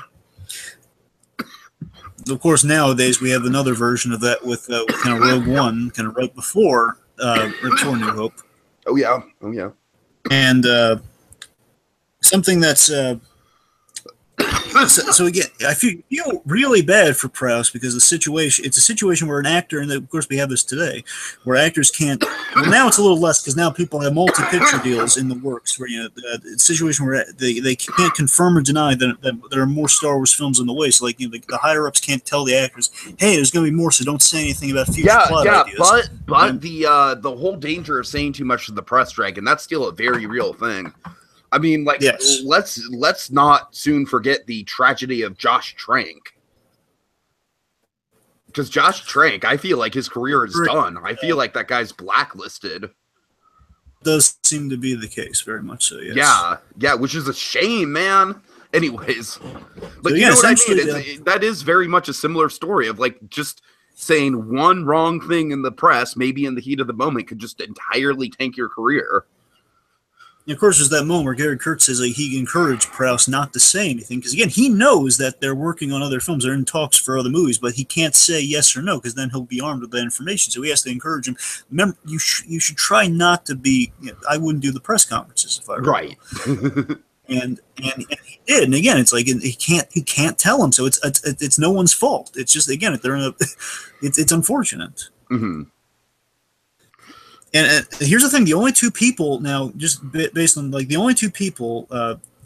Of course, nowadays we have another version of that with kind of Rogue One, kind of right before New Hope. Oh yeah. And something that's So again, I feel really bad for Prowse because it's a situation where an actor, and of course we have this today, where actors can't. Well, now it's a little less because now people have multi-picture deals in the works. Where it's a situation where they can't confirm or deny that there are more Star Wars films on the way. So like the higher ups can't tell the actors, hey, there's going to be more, so don't say anything about future plot ideas. But the whole danger of saying too much to the press, Dragon, that's still a very real thing. I mean, like, yes. let's not soon forget the tragedy of Josh Trank. Because Josh Trank, I feel like his career is done. I feel like that guy's blacklisted. Does seem to be the case, very much so, yes. Yeah, which is a shame, man. Anyways, but so, you know what I mean? That is very much a similar story of, like, just saying one wrong thing in the press, maybe in the heat of the moment, could just entirely tank your career. And of course, there's that moment where Gary Kurtz says he encouraged Prowse not to say anything because, again, he knows that they're working on other films, they're in talks for other movies, but he can't say yes or no because then he'll be armed with that information. So he has to encourage him. Remember, you should try not to be. I wouldn't do the press conferences if I were right. and he did. And again, it's like he can't tell him. So it's no one's fault. It's just again they're in a. It's unfortunate. Mm-hmm. And here's the thing: the only two people now, just based on like the only two people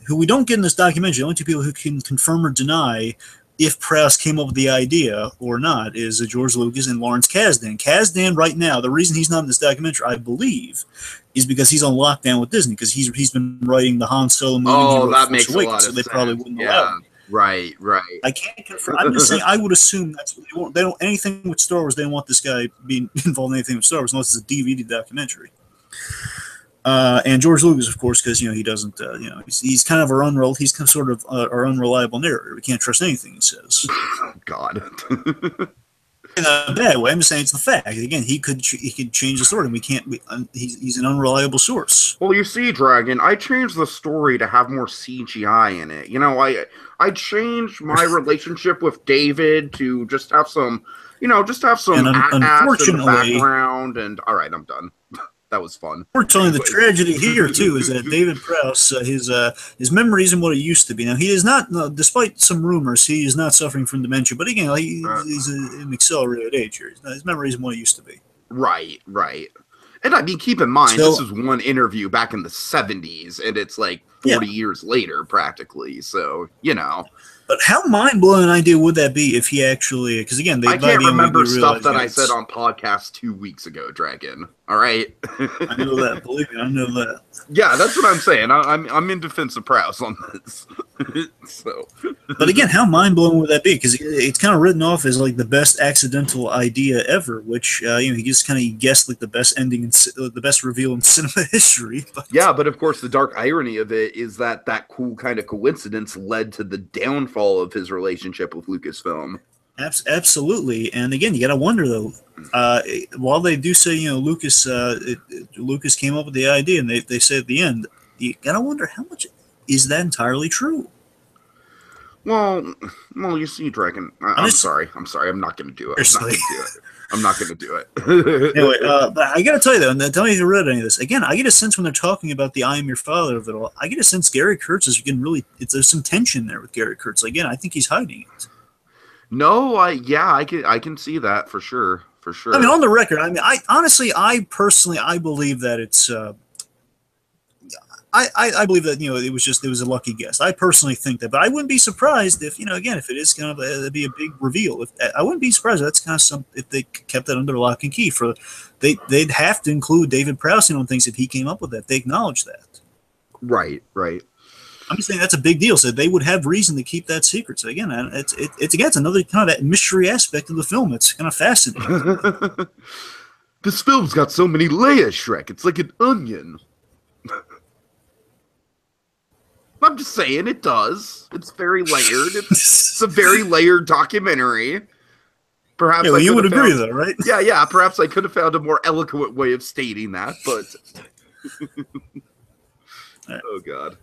who we don't get in this documentary, the only two people who can confirm or deny if Prowse came up with the idea or not is George Lucas and Lawrence Kasdan. Kasdan, right now, the reason he's not in this documentary, I believe, is because he's on lockdown with Disney because he's been writing the Han Solo movie. Oh, that makes a lot of sense. So they probably wouldn't allow him. Right. I can't confirm. I'm just saying. I would assume that's what they don't anything with Star Wars. They don't want this guy being involved in anything with Star Wars unless it's a DVD documentary. And George Lucas, of course, because he doesn't. He's kind of our our unreliable narrator. We can't trust anything he says. God. In a bad way. I'm just saying it's the fact. Again, he could change the story, and we can't. He's an unreliable source. Well, you see, Dragon, I changed the story to have more CGI in it. I changed my relationship with David to just have some, ass in the background. And all right, I'm done. That was fun. Unfortunately, the tragedy here too is that David Prowse, his memory isn't what it used to be. Now he is not, despite some rumors, he is not suffering from dementia. But again, he's an accelerated age here. His memory isn't what it used to be. Right. And I mean, keep in mind, this is one interview back in the 70s, and it's like 40 years later, practically. So, But how mind-blowing an idea would that be if he actually... Because again, I can't remember stuff that I said on podcast 2 weeks ago, Dragon. All right? I know that. Believe me, I know that. Yeah, that's what I'm saying. I'm in defense of Prowse on this. So, but again, how mind-blowing would that be? Because it's kind of written off as like the best accidental idea ever, which he just kind of guessed like the best ending and the best reveal in cinema history. But, yeah, but of course the dark irony of it is that cool kind of coincidence led to the downfall of his relationship with Lucasfilm. Absolutely, and again, you got to wonder though. While they do say Lucas came up with the idea, and they say at the end, you got to wonder how much is that entirely true. Well, you see, Dragon. I'm sorry. I'm not going to do it. I'm not going to do it. Anyway, but I got to tell you though, and tell me if you read any of this. Again, I get a sense when they're talking about the "I am your father" of it all. I get a sense Gary Kurtz is getting there's some tension there with Gary Kurtz. Again, I think he's hiding it. No, I can see that for sure. I mean, on the record, I personally believe that it's. I believe that it was a lucky guess. I personally think that, but I wouldn't be surprised if if it is kind of it'd be a big reveal. I wouldn't be surprised if that's kind of if they kept that under lock and key they'd have to include David Prowse on things if he came up with that. They acknowledge that. Right. I'm just saying that's a big deal. So they would have reason to keep that secret. So again, it's another kind of that mystery aspect of the film. It's kind of fascinating. This film's got so many layers, Shrek. It's like an onion. I'm just saying it does. It's very layered. It's a very layered documentary. Perhaps you would agree, though, right? Yeah. Perhaps I could have found a more eloquent way of stating that, but right. Oh God.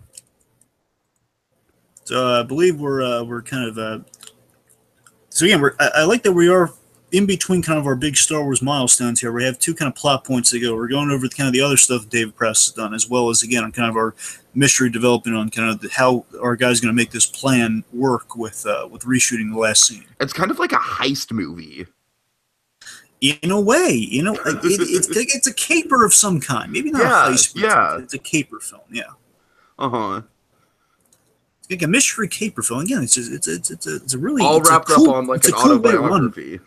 So I believe we're kind of. So again, I like that we are in between kind of our big Star Wars milestones here, we have two kind of plot points to go. We're going over kind of the other stuff that David Prowse has done, as well as, again, on kind of our mystery development on kind of how our guy's going to make this plan work with reshooting the last scene. It's kind of like a heist movie. In a way, it's a caper of some kind. Maybe not a heist, but it's a caper film, yeah. Uh-huh. It's like a mystery caper film. Again, it's a really all wrapped cool, up on like an autobiography.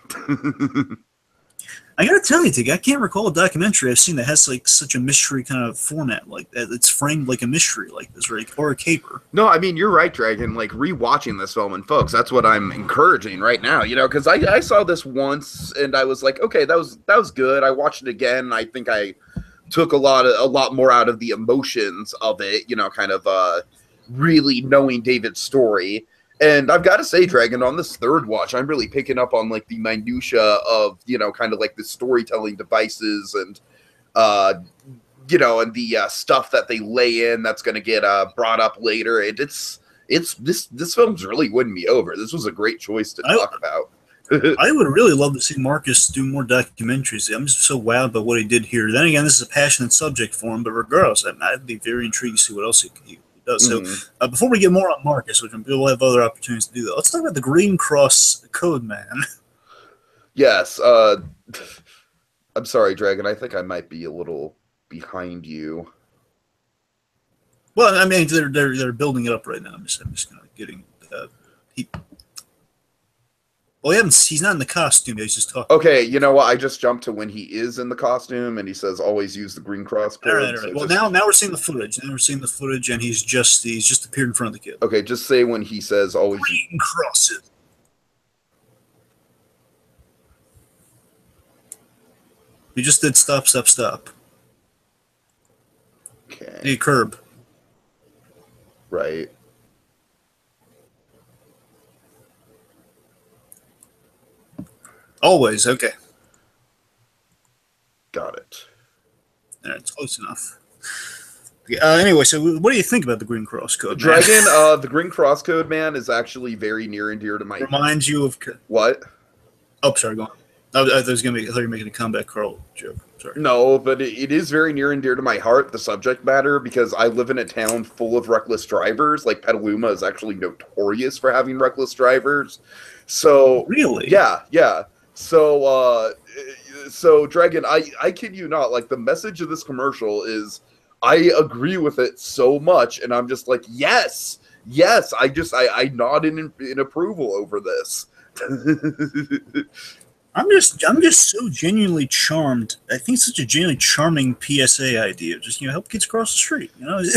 I gotta tell you, Tig, I can't recall a documentary I've seen that has like such a mystery kind of format like that. It's framed like a mystery like this, right? Or a caper. No, I mean, you're right, Dragon. Like, rewatching this film, and folks, that's what I'm encouraging right now, you know, because I saw this once, and I was like, okay, that was good. I watched it again, and I think I took a lot more out of the emotions of it, you know, kind of really knowing David's story. And I've got to say, Dragon, on this third watch, I'm really picking up on like the minutia of, you know, kind of like the storytelling devices and, you know, and the stuff that they lay in that's going to get brought up later. This film's really winning me over. This was a great choice to talk about. I would really love to see Marcus do more documentaries. I'm just so wowed by what he did here. Then again, this is a passionate subject for him, but regardless, I'd be very intrigued to see what else he does. Mm-hmm. So before we get more on Marcus, which we'll have other opportunities to do that, let's talk about the Green Cross Code Man. Yes. I'm sorry, Dragon. I think I might be a little behind you. Well, I mean, they're building it up right now. I'm just kind of getting well, he's not in the costume. He's just talking. Okay, you know what? I just jumped to when he is in the costume, and he says, "Always use the green cross code." All right. So well, now we're seeing the footage. Now we're seeing the footage, and he's just appeared in front of the kid. Okay, just say when he says, "Always green crosses." He just did stop. Okay. Hey, curb. Right. Always, okay. Got it. It's close enough. Okay, anyway, so what do you think about the Green Cross Code, man? Dragon, the Green Cross Code, man, is actually very near and dear to my... Reminds you of... What? Oh, sorry, go on. I thought you were making a comeback Carl joke. Sorry. No, but it is very near and dear to my heart, the subject matter, because I live in a town full of reckless drivers. Like, Petaluma is actually notorious for having reckless drivers. So... Really? Yeah. So Dragon, I kid you not, like, the message of this commercial is, I agree with it so much, and I'm just like, yes, I nod in approval over this. I'm just so genuinely charmed. I think it's such a genuinely charming PSA idea. Just, you know, help kids cross the street. You know, it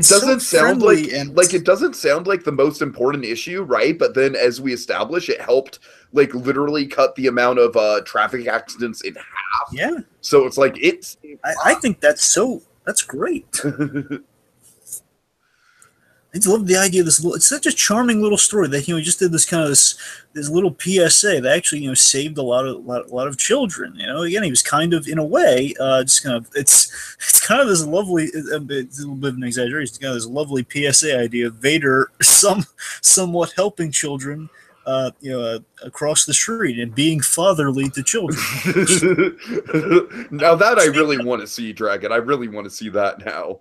doesn't sound like it doesn't sound like the most important issue, right? But then, as we establish, it helped like literally cut the amount of traffic accidents in half. Yeah. So it's like I think that's great. I just love the idea of this. It's such a charming little story that, you know, he just did this kind of this little PSA that actually, you know, saved a lot of children. You know, again, he was kind of, in a way, just kind of it's kind of this lovely. It's a little bit of an exaggeration. It's kind of this lovely PSA idea of Vader somewhat helping children, you know, across the street and being fatherly to children. Now that I really want to see, Dragon. I really want to see that now.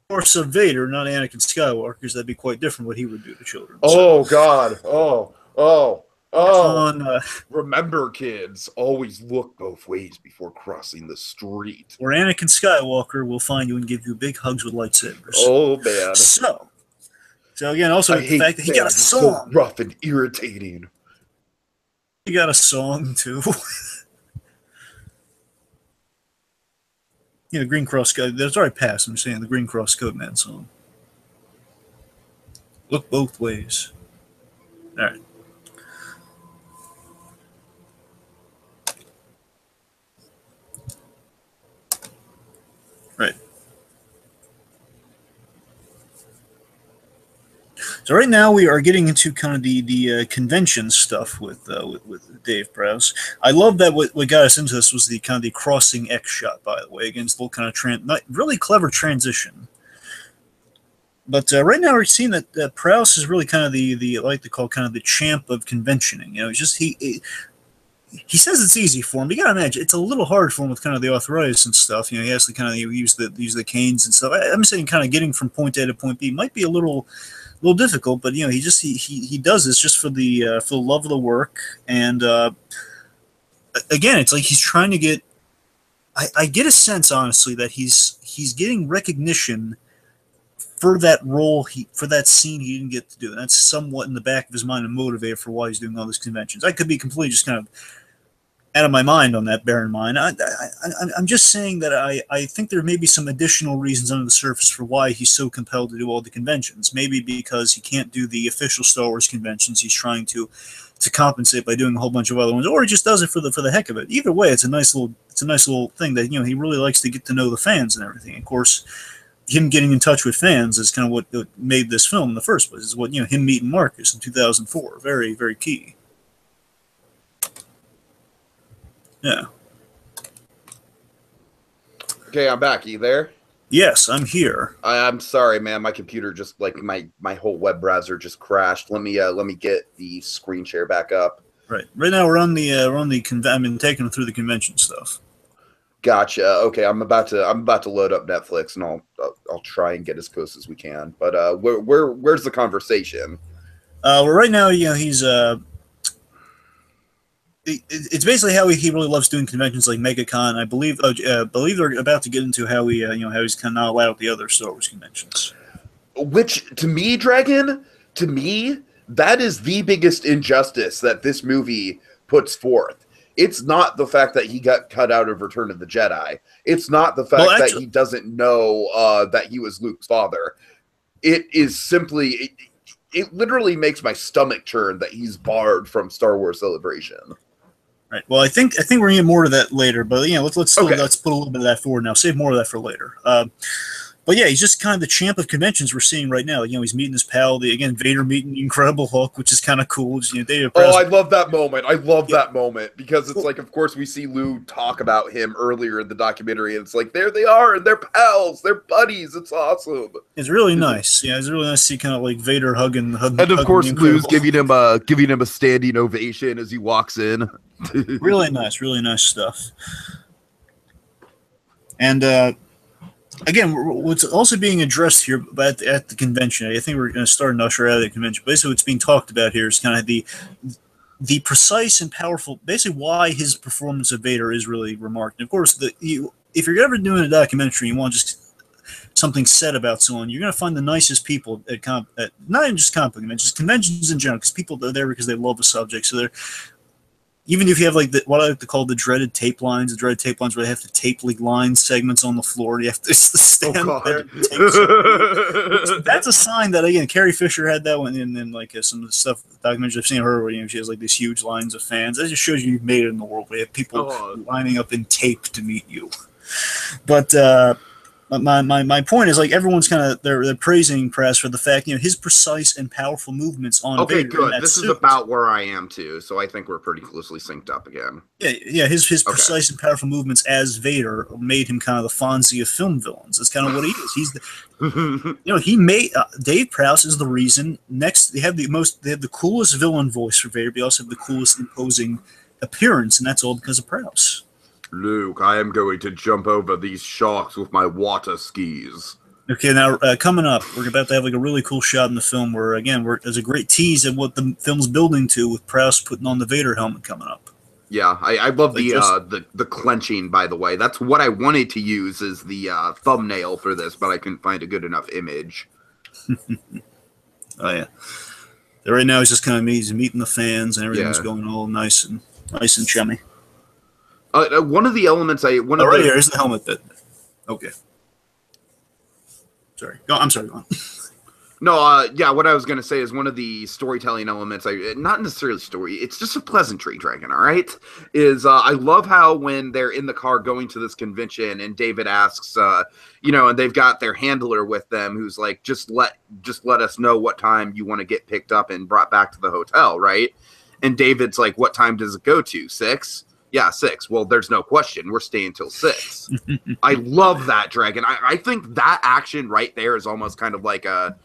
Course of Vader, not Anakin Skywalker, because that'd be quite different what he would do to children. Oh, God. Oh. On, remember, kids, always look both ways before crossing the street. Or Anakin Skywalker will find you and give you big hugs with lightsabers. Oh, man. So again, also the fact that he got a song. So rough and irritating. He got a song, too. Yeah, the Green Cross Code. That's already passed. I'm saying the Green Cross Code Man song. Look both ways. All right. Right. So right now we are getting into kind of the convention stuff with Dave Prowse. I love that what got us into this was the kind of the crossing X shot, by the way, against the little kind of really clever transition But right now we're seeing that Prowse is really kind of the I like to call kind of the champ of conventioning. You know, it's just he says it's easy for him. But you gotta imagine it's a little hard for him with kind of the arthritis and stuff. You know, he has to kind of use the canes and stuff. I'm saying kind of getting from point A to point B might be a little difficult, but you know, he does this just for the love of the work. And again, it's like he's trying to get. I get a sense, honestly, that he's getting recognition for that role, for that scene he didn't get to do. And that's somewhat in the back of his mind and motivator for why he's doing all these conventions. I could be completely just kind of out of my mind on that, bear in mind. I'm just saying that I think there may be some additional reasons under the surface for why he's so compelled to do all the conventions. Maybe because he can't do the official Star Wars conventions. He's trying to compensate by doing a whole bunch of other ones, or he just does it for the heck of it. Either way, it's a nice little thing that, you know, he really likes to get to know the fans and everything. Of course, him getting in touch with fans is kind of what made this film in the first place. Is what, you know, him meeting Marcus in 2004. Very, very key. Yeah. Okay, I'm back. Are you there? Yes, I'm here. I'm sorry, man. My computer just like my whole web browser just crashed. Let me get the screen share back up. Right. Right now we're on the I've been taking through the convention stuff. Gotcha. Okay, I'm about to load up Netflix, and I'll try and get as close as we can. But where's the conversation? Well, right now, you know, he's it's basically how he really loves doing conventions like MegaCon. I believe they're about to get into how he's kind of not allowed at the other Star Wars conventions. Which, to me, Dragon, that is the biggest injustice that this movie puts forth. It's not the fact that he got cut out of Return of the Jedi. It's not the fact that he doesn't know that he was Luke's father. It is simply, it literally makes my stomach churn that he's barred from Star Wars Celebration. Right. Well, I think we're gonna get more to that later, but you know, let's put a little bit of that forward now. Save more of that for later. But yeah, he's just kind of the champ of conventions we're seeing right now. You know, he's meeting his pal, Vader meeting the Incredible Hulk, which is kind of cool. Just, you know, I love that moment. I love that moment because it's like, of course, we see Lou talk about him earlier in the documentary, and it's like, there they are, and they're pals, they're buddies. It's awesome. It's really nice. Yeah, it's really nice to see kind of like Vader hugging. And of course, Lou's giving him a standing ovation as he walks in. Really nice stuff. And again, what's also being addressed here at the convention, I think we're going to start and usher out of the convention. Basically, what's being talked about here is kind of the precise and powerful, basically why his performance of Vader is really remarkable. Of course, if you're ever doing a documentary, you want just something said about someone, you're going to find the nicest people at not even just comic book conventions, just conventions in general, because people are there because they love the subject. So they're, even if you have like what I like to call the dreaded tape lines where they have to tape like line segments on the floor, you have to stand there and tape. That's a sign that, again, Carrie Fisher had that one, and then like some of the stuff, documentaries I've seen of her, where, you know, she has like these huge lines of fans. That just shows you've made it in the world. We have people lining up in tape to meet you. But my point is, like, everyone's kind of they're praising Press for the fact, you know, his precise and powerful movements on Vader. Good. This is about where I am too, so I think we're pretty closely synced up again. Yeah. His precise and powerful movements as Vader made him kind of the Fonzie of film villains. That's kind of what he is. He's the, you know, he made Dave Prowse is the reason. Next, they have the coolest villain voice for Vader, but they also have the coolest imposing appearance, and that's all because of Prowse. Luke, I am going to jump over these sharks with my water skis. Okay, now coming up, we're about to have like a really cool shot in the film where, again, there's a great tease of what the film's building to, with Prowse putting on the Vader helmet coming up. Yeah, I love the clenching, by the way. That's what I wanted to use as the thumbnail for this, but I couldn't find a good enough image. Oh, yeah. Right now, he's just kind of meeting the fans, and everything's going all nice and chummy. One of the elements here, here's the helmet bit. Okay. Sorry. I'm sorry, go on. No, what I was going to say is one of the storytelling elements, not necessarily story, it's just a pleasantry, Dragon, all right? I love how when they're in the car going to this convention and David asks, and they've got their handler with them who's like, just let us know what time you want to get picked up and brought back to the hotel, right? And David's like, what time does it go to? 6? Yeah, 6. Well, there's no question. We're staying till 6. I love that, Dragon. I think that action right there is almost kind of like a...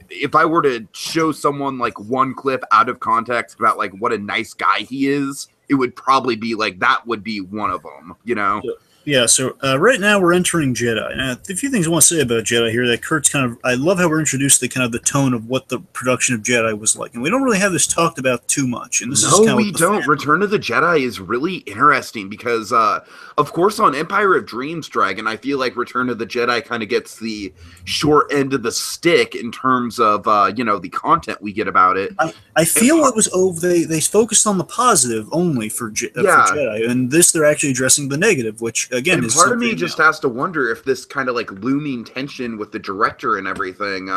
If I were to show someone like one clip out of context about like what a nice guy he is, it would probably be like that would be one of them, you know? Yeah, so right now we're entering Jedi. Now, a few things I want to say about Jedi here. That Kurt's kind of, I love how we're introduced to kind of the tone of what the production of Jedi was like, and we don't really have this talked about too much. And this is kind of we don't. Return of the Jedi is really interesting because, of course, on Empire of Dreams, Dragon, I feel like Return of the Jedi kind of gets the short end of the stick in terms of the content we get about it. I feel it was over. They focused on the positive only for Jedi, and this they're actually addressing the negative, which. Again, and part of me just has to wonder if this kind of like looming tension with the director and everything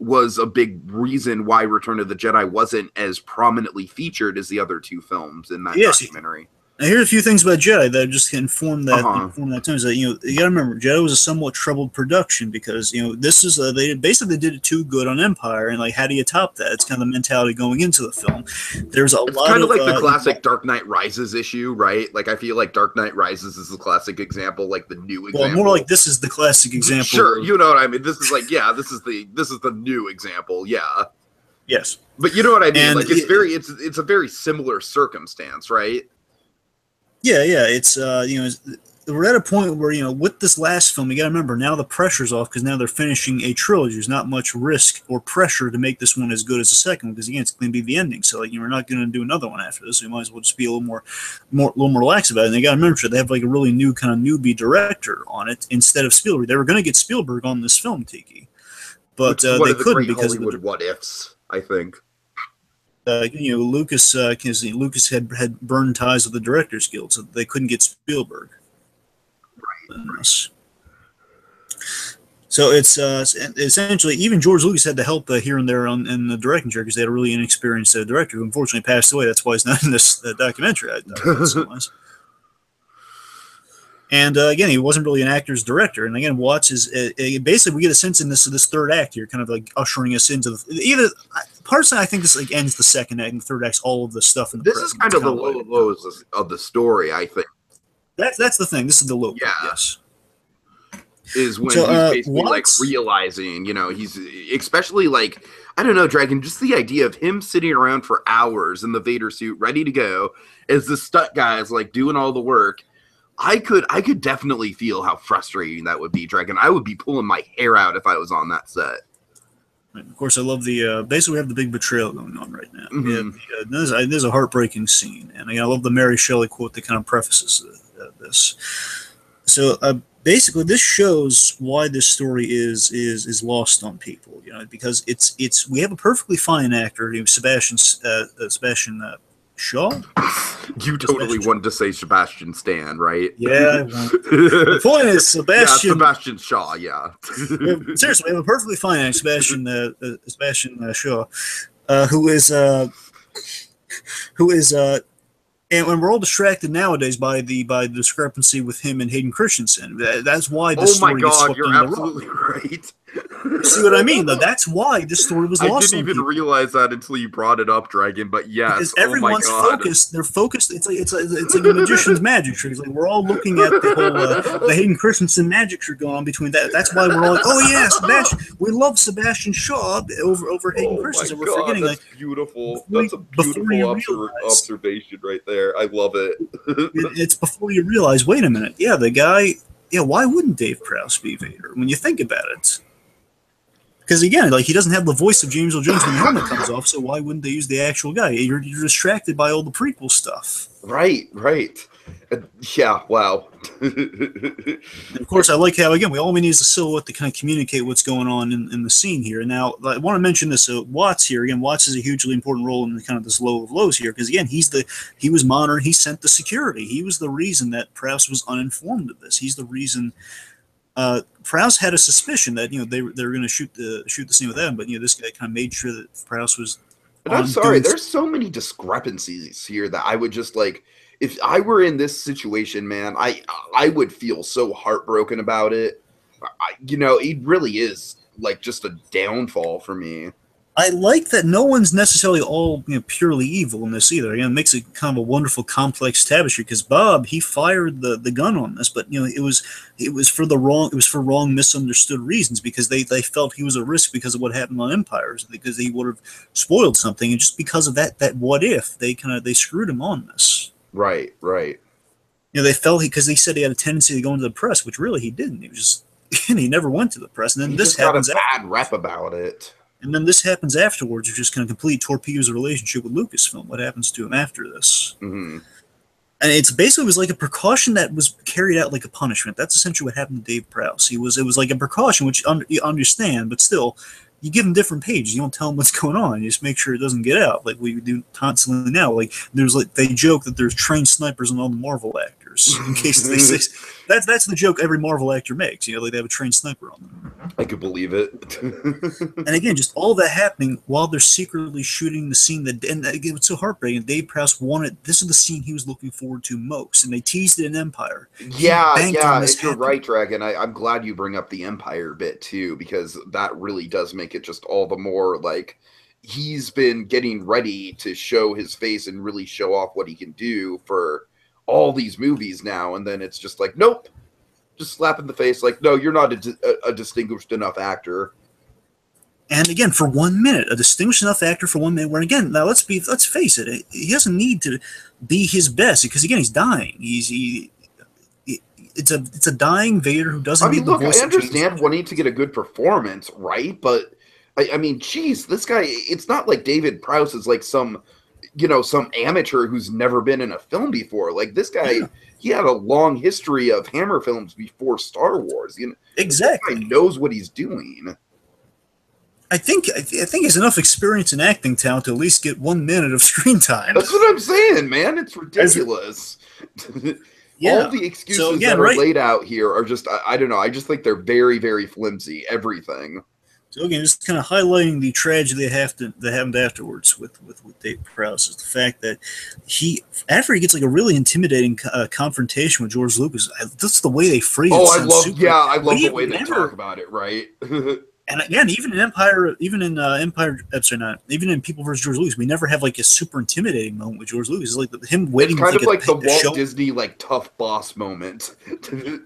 was a big reason why Return of the Jedi wasn't as prominently featured as the other 2 films in that documentary. Now, here's a few things about Jedi that just inform that time. Is that you gotta remember Jedi was a somewhat troubled production because this is they basically did it too good on Empire, and like how do you top that? It's kind of the mentality going into the film. There's it's kind of like the classic Dark Knight Rises issue, right? Like I feel like Dark Knight Rises is the classic example, like the new example. Well, more like this is the classic example. Sure, you know what I mean. This is like this is the new example. Yeah. Yes, but you know what I mean. And like it's a very similar circumstance, right? Yeah, it's we're at a point where with this last film, you got to remember now the pressure's off because now they're finishing a trilogy. There's not much risk or pressure to make this one as good as the second one because again, it's going to be the ending. So like we're not going to do another one after this. So you might as well just be a little more relaxed about it. And they got to remember they have like a really new kind of newbie director on it instead of Spielberg. They were going to get Spielberg on this film, Tiki, but they couldn't because Hollywood of what ifs. I think. Lucas had burned ties with the Directors Guild, so they couldn't get Spielberg. Right. So it's essentially even George Lucas had to help here and there in the directing chair because they had a really inexperienced director who unfortunately passed away. That's why he's not in this documentary. And again, he wasn't really an actor's director. And again, Watts is basically we get a sense in this third act here, kind of like ushering us into personally, I think this like ends the second act and the third act's all of the stuff in the. This is kind of the lows of the story, I think. That's the thing. This is the low. Yeah. Yes. Is when he's basically like realizing, he's especially like I don't know, Dragon. Just the idea of him sitting around for hours in the Vader suit, ready to go, as the stunt guy is like doing all the work. I could definitely feel how frustrating that would be, Dragon. I would be pulling my hair out if I was on that set. Right. Of course, I love the basically we have the big betrayal going on right now. Mm-hmm. There's a heartbreaking scene, and I love the Mary Shelley quote that kind of prefaces this. So basically, this shows why this story is lost on people, because it's we have a perfully fine actor, Sebastian Shaw. You totally wanted to say Sebastian Stan, right? Yeah. The point is Sebastian. Yeah, Sebastian Shaw. Yeah. Seriously, we have a perfectly fine actor, Sebastian Shaw, who is, and when we're all distracted nowadays by the discrepancy with him and Hayden Christensen. That's why this story gets swept you're under absolutely right. You see what I mean, though? That's why this story was lost. I didn't even realize that until you brought it up, Dragon. But yes, because everyone's focused. They're focused. It's like a magician's magic trick. It's like we're all looking at the whole the Hayden Christensen magic trick going on between that. That's why we're all like, oh yeah, Sebastian. We love Sebastian Shaw over Hayden Christensen. We're forgetting that's beautiful. That's a beautiful observation right there. I love it. It's before you realize. Wait a minute. Yeah, the guy. Yeah, why wouldn't Dave Prowse be Vader? When you think about it. Because again, like he doesn't have the voice of James Earl Jones when the helmet comes off, so why wouldn't they use the actual guy? You're distracted by all the prequel stuff. Right. Yeah, wow. And of course, I like how, again, we need is a silhouette to kind of communicate what's going on in the scene here. Now, I want to mention this. Watts here, again, Watts has a hugely important role in kind of this low of lows here, because again, he was monitoring, he sent the security. He was the reason that Prowse was uninformed of this. He's the reason... Prowse had a suspicion that they were going to shoot the scene with them, but this guy kind of made sure that Prowse was. And I'm sorry, there's so many discrepancies here that I would just like. If I were in this situation, man, I would feel so heartbroken about it. It really is like just a downfall for me. I like that no one's necessarily all purely evil in this either. Again, it makes it kind of a wonderful, complex tapestry. Because Bob, he fired the gun on this, but it was for wrong, misunderstood reasons. Because they felt he was a risk because of what happened on Empires, because he would have spoiled something, and just because of that what if they screwed him on this. Right, right. They felt because they said he had a tendency to go into the press, which really he didn't. He was just he never went to the press, and then this happens. Got a bad rep about it. And then this happens afterwards, which just kind of complete torpedoes a relationship with Lucasfilm. What happens to him after this? Mm-hmm. And it's basically was like a precaution that was carried out like a punishment. That's essentially what happened to Dave Prowse. It was like a precaution, which you understand, but still, you give him different pages. You don't tell him what's going on. You just make sure it doesn't get out, like we do constantly now. Like they joke that there's trained snipers on all the Marvel actors in case they say that's the joke every Marvel actor makes. Like they have a trained sniper on them. I could believe it. And again, just all that happening while they're secretly shooting the scene and again, it's so heartbreaking. Dave Prowse wanted this is the scene he was looking forward to most, and they teased it in Empire. Yeah. If you're right, Dragon, I'm glad you bring up the Empire bit too, because that really does make it just all the more like he's been getting ready to show his face and really show off what he can do for all these movies now, and then it's just like, nope. Just slap in the face, like, no, you're not a distinguished enough actor. And again, for 1 minute, a distinguished enough actor for 1 minute. Where again, now let's face it, he doesn't need to be his best because again, he's dying. It's a dying Vader who doesn't. I mean, look, I understand wanting to get a good performance, right? But I mean, geez, this guy. It's not like David Prowse is like some amateur who's never been in a film before. Like this guy. Yeah. He had a long history of Hammer films before Star Wars. Exactly. He knows what he's doing. I think he's enough experience and acting talent to at least get 1 minute of screen time. That's what I'm saying, man. It's ridiculous. Yeah. All the excuses that are laid out here are just, I don't know. I just think they're very, very flimsy. Everything. So again, just kind of highlighting the tragedy that happened afterwards with Dave Prowse is the fact that after he gets like a really intimidating confrontation with George Lucas, that's the way they phrase it. Oh, I love the way they talk about it, right? And again, even in People vs. George Lucas, we never have like a super intimidating moment with George Lucas. It's like him waiting. It's kind of like the Walt Disney like tough boss moment.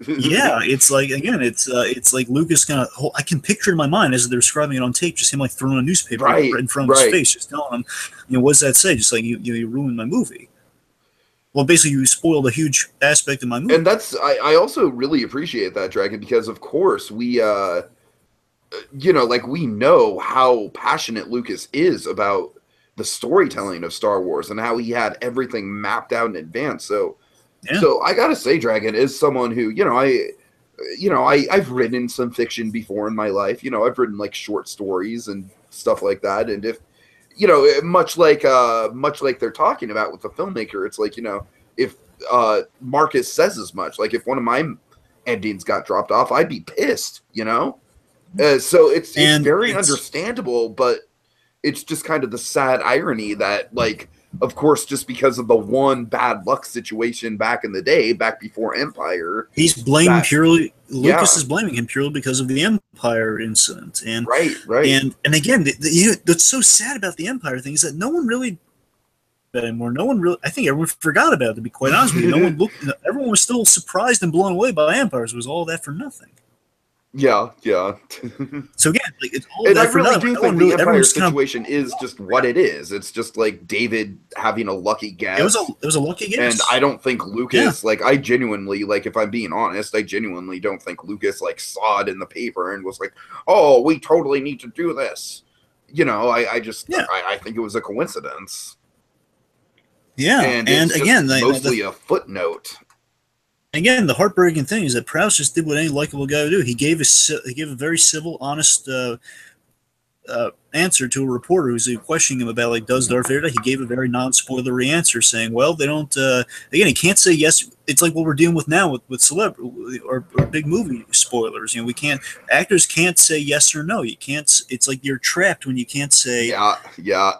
Yeah, it's like it's like Lucas kind of. I can picture it in my mind as they're describing it on tape, just him like throwing a newspaper right in front of his face, just telling him, what does that say? Just like you ruined my movie. Well, basically, you spoiled a huge aspect of my movie. And I also really appreciate that, Dragon, because of course we. We know how passionate Lucas is about the storytelling of Star Wars and how he had everything mapped out in advance. So I gotta say, Dragon is someone who, I've written some fiction before in my life. I've written like short stories and stuff like that. And if, much like they're talking about with the filmmaker, it's like, if Marcus says as much, like if one of my endings got dropped off, I'd be pissed, So it's very understandable, but it's just kind of the sad irony that, like, of course, just because of the one bad luck situation back in the day, back before Empire, he's blamed purely. Lucas is blaming him purely because of the Empire incident, and right, and again, what's so sad about the Empire thing is that no one really anymore. No one really. I think everyone forgot about it. To be quite honest with you, everyone was still surprised and blown away by Empires. It was all that for nothing. Yeah. So again, like it's all. And I really do think the Empire situation is just what it is. It's just like David having a lucky guess. It was a lucky guess. And I don't think Lucas, like, I genuinely, like, if I'm being honest, I genuinely don't think Lucas like saw it in the paper and was like, "Oh, we totally need to do this." I think it was a coincidence. Yeah, and again, mostly a footnote. Again, the heartbreaking thing is that Prowse just did what any likable guy would do. He gave a very civil, honest answer to a reporter who's questioning him about, like, does Darth Vader die? He gave a very non-spoilery answer, saying, well, they don't. Again, he can't say yes. It's like what we're dealing with now with celebrity or big movie spoilers. We can't. Actors can't say yes or no. You can't. It's like you're trapped when you can't say. Yeah.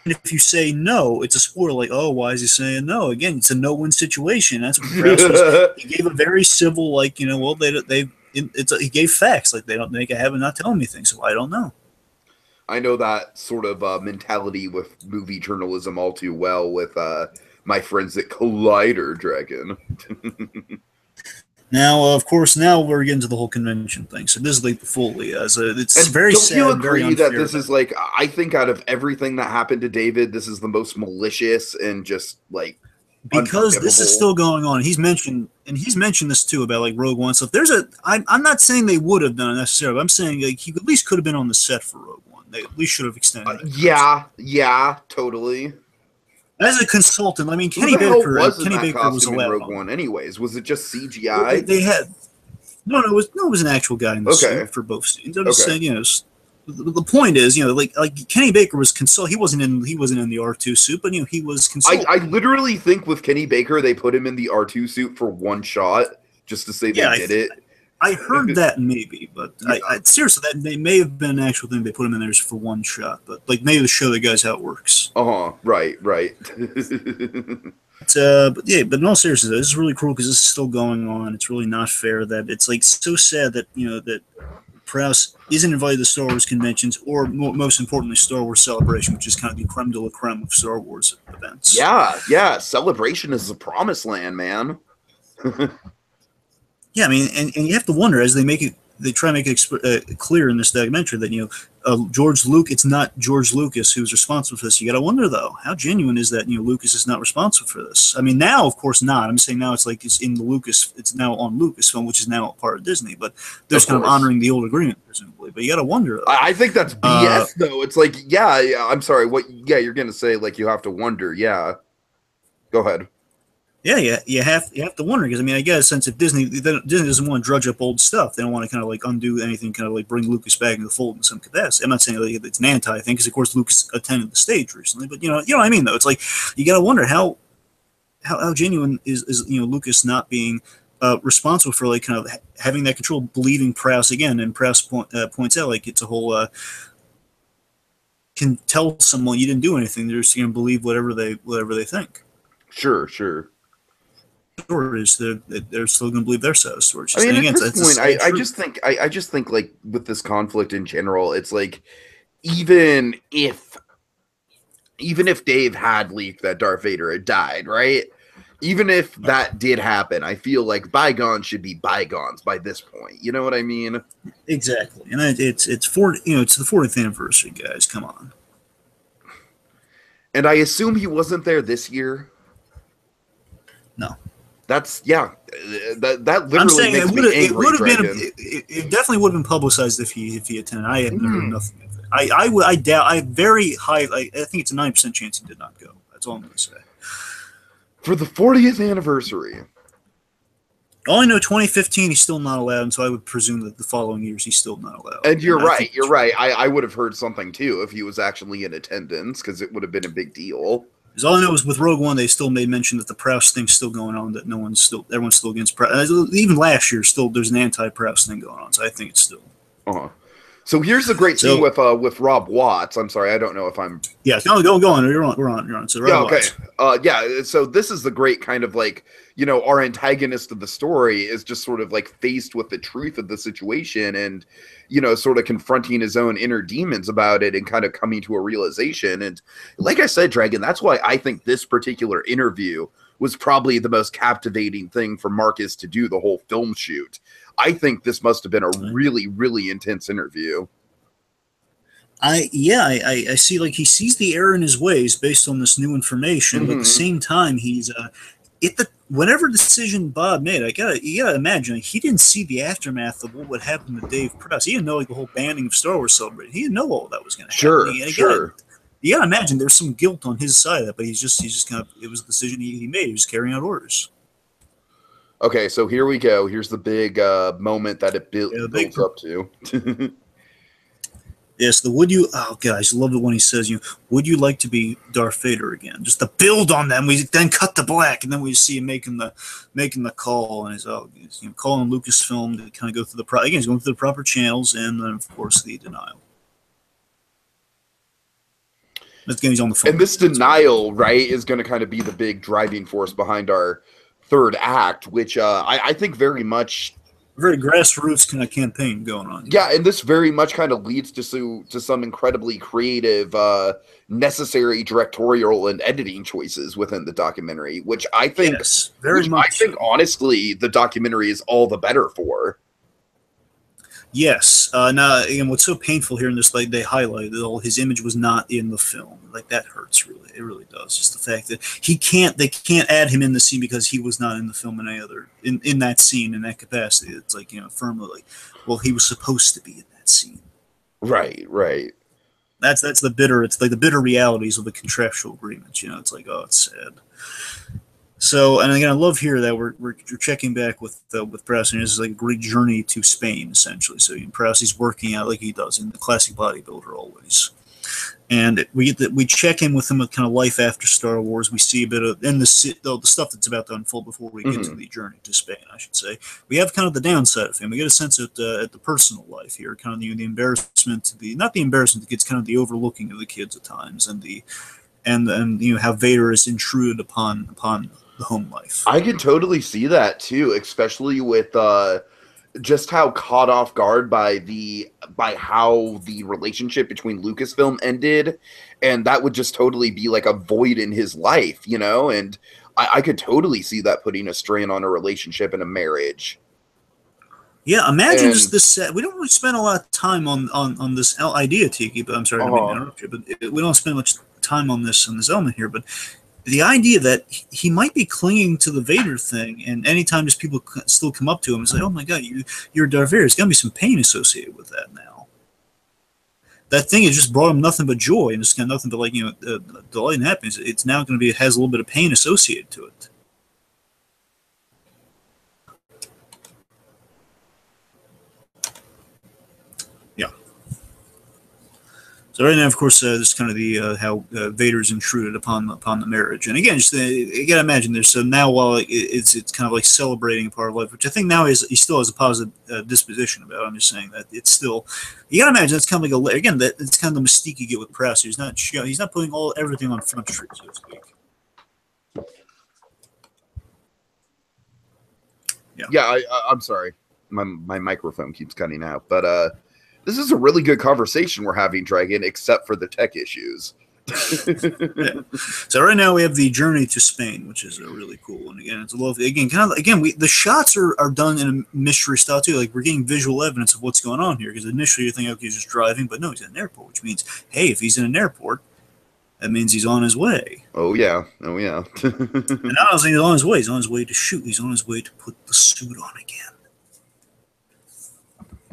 And if you say no, it's a spoiler. Like, oh, why is he saying no? Again, it's a no-win situation. That's what Prowse was. He gave a very civil, like, he gave facts. Like, they have not telling me things, so I don't know. I know that sort of mentality with movie journalism all too well with my friends at Collider Dragon. Now, of course, now we're getting to the whole convention thing. So this is like the fully as it's And very don't you sad, very agree that unfair. this is like, I think out of everything that happened to David, this is the most malicious and just like because this is unforgivable? still going on. He's mentioned this too about like Rogue One stuff. I'm not saying they would have done it necessarily. But I'm saying like he at least could have been on the set for Rogue One. They at least should have extended it. Yeah, totally. As a consultant, I mean, Who the hell was in Kenny that Baker was costume in allowed Rogue on. One anyways? Was it just Well, CGI? they had it was an actual guy in the suit for both scenes. I'm just saying, the point is, like Kenny Baker was he wasn't in the R2 suit, but he was consulting. I literally think with Kenny Baker they put him in the R2 suit for one shot just to say they did it. I heard that maybe, but seriously, that they may have been an actual thing. They put him in there just for one shot, but like maybe to show the guys how it works. Right. But in all seriousness, this is really cool because this is still going on. It's really not fair that it's like so sad that that Prowse isn't invited to Star Wars conventions or most importantly Star Wars Celebration, which is kind of the creme de la creme of Star Wars events. Yeah. Celebration is the promised land, man. Yeah, I mean, and you have to wonder as they try to make it clear in this documentary that George Lucas, it's not George Lucas who's responsible for this. You got to wonder though, how genuine is that? Lucas is not responsible for this. I mean, now of course not. I'm saying now it's like it's now on Lucasfilm, which is now part of Disney. But they're kind of honoring the old agreement presumably. But you got to wonder. Though. I think that's BS though. It's like yeah. I'm sorry. What? Yeah, you're gonna say like you have to wonder. Yeah. Go ahead. Yeah, you have to wonder because I mean I get a sense if Disney doesn't want to drudge up old stuff, they don't want to kind of like undo anything, kind of like bring Lucas back into the fold in some capacity. I'm not saying like it's an anti thing because of course Lucas attended the stage recently, but you know what I mean though. It's like you got to wonder how genuine is Lucas not being responsible for like kind of having that control, believing Prowse again, and Prowse points out like it's a whole can tell someone you didn't do anything, they're just going to believe whatever they think. Sure. Is they're still going to believe their side of the story. I mean, at this point, I just think like with this conflict in general, it's like even if Dave had leaked that Darth Vader had died, right? Even if that did happen, I feel like bygones should be bygones by this point. You know what I mean? Exactly, and it's the 40th anniversary, guys. Come on. And I assume he wasn't there this year. No. That literally makes me angry. It definitely would have been publicized if he attended. I have heard nothing of it. I doubt. I very high. I think it's a 9% chance he did not go. That's all I'm going to say. For the 40th anniversary. All I know, 2015 he's still not allowed, and so I would presume that the following years he's still not allowed. And you're right. I would have heard something too if he was actually in attendance because it would have been a big deal. Because all I know is with Rogue One, they still made mention that the Prowse thing's still going on, that everyone's still against Prowse. Even last year, there's an anti-Prowse thing going on, so I think it's still. So here's the great thing with Rob Watts. I'm sorry, I don't know if I'm. Yeah, go on. You're on. So Rob Watts. So this is the great kind of like our antagonist of the story is just sort of like faced with the truth of the situation and sort of confronting his own inner demons about it and kind of coming to a realization. And like I said, Dragon, that's why I think this particular interview was probably the most captivating thing for Marcus to do the whole film shoot. I think this must have been a really, really intense interview. I see. Like he sees the error in his ways based on this new information, but at the same time, he's whatever decision Bob made. You gotta imagine he didn't see the aftermath of what would happen to Dave Prowse. He didn't know like the whole banning of Star Wars Celebration. He didn't know all that was going to happen. Sure. You gotta imagine there's some guilt on his side of that, but he's just kind of it was a decision he made. He was carrying out orders. Okay, so here we go. Here's the big moment that it builds up to. Yes, guys, I love it when he says, would you like to be Darth Vader again? Just the build on them. We then cut to black, and then we see him making the call, and he's calling Lucasfilm to kind of go through he's going through the proper channels, and then of course the denial. He's on the phone. And this denial, right, is going to kind of be the big driving force behind our third act, which I think very much very grassroots kind of campaign going on. Yeah, and this very much kind of leads to some incredibly creative, necessary directorial and editing choices within the documentary, which I think, yes, very much. I think honestly, the documentary is all the better for. Yes. Now, again, what's so painful here in this, like they highlight that all his image was not in the film. Like that hurts really. It really does. Just the fact that they can't add him in the scene because he was not in the film in any other in that scene in that capacity. It's like, firmly like, well, he was supposed to be in that scene. Right, right. It's like the bitter realities of the contractual agreements. It's like, oh, it's sad. So, and again, I love here that we're checking back with Prowse, and this is like a great journey to Spain, essentially. So Prowse, he's working out like he does in the classic bodybuilder always, and we check in with him with kind of life after Star Wars. We see a bit of the stuff that's about to unfold before we get to the journey to Spain, I should say. We have kind of the downside of him. We get a sense at the personal life here, kind of the embarrassment, not the embarrassment, it's kind of the overlooking of the kids at times, and how Vader is intruded upon the home life. I can totally see that too, especially with just how caught off guard by how the relationship between Lucasfilm ended, and that would just totally be like a void in his life, and I could totally see that putting a strain on a relationship and a marriage. Yeah, imagine just this set. We don't really spend a lot of time on this idea, Tiki, but I'm sorry to interrupt you, but we don't spend much time on this element here, but the idea that he might be clinging to the Vader thing, and anytime just people still come up to him and say, "Oh my God, you're Darth Vader," there's gonna be some pain associated with that now. That thing has just brought him nothing but joy, and it's got nothing but delight and happiness. It's now going to be has a little bit of pain associated to it. So right now, of course, this is kind of the how Vader's intruded upon the marriage, and again, just you gotta imagine this. So now, while it's kind of like celebrating a part of life, which I think now he still has a positive disposition about. I'm just saying that it's still, you gotta imagine it's kind of like that it's kind of the mystique you get with Prowse. He's not putting everything on Front Street, so to speak. Yeah, I'm sorry, my microphone keeps cutting out, but this is a really good conversation we're having, Dragon, except for the tech issues. Yeah. So right now we have the journey to Spain, which is really cool. And again, it's a lovely. The shots are done in a mystery style too. Like we're getting visual evidence of what's going on here. Because initially you think, okay, he's just driving, but no, he's at an airport, which means, hey, if he's in an airport, that means he's on his way. Oh yeah. And not only he's on his way, he's on his way to shoot. He's on his way to put the suit on again.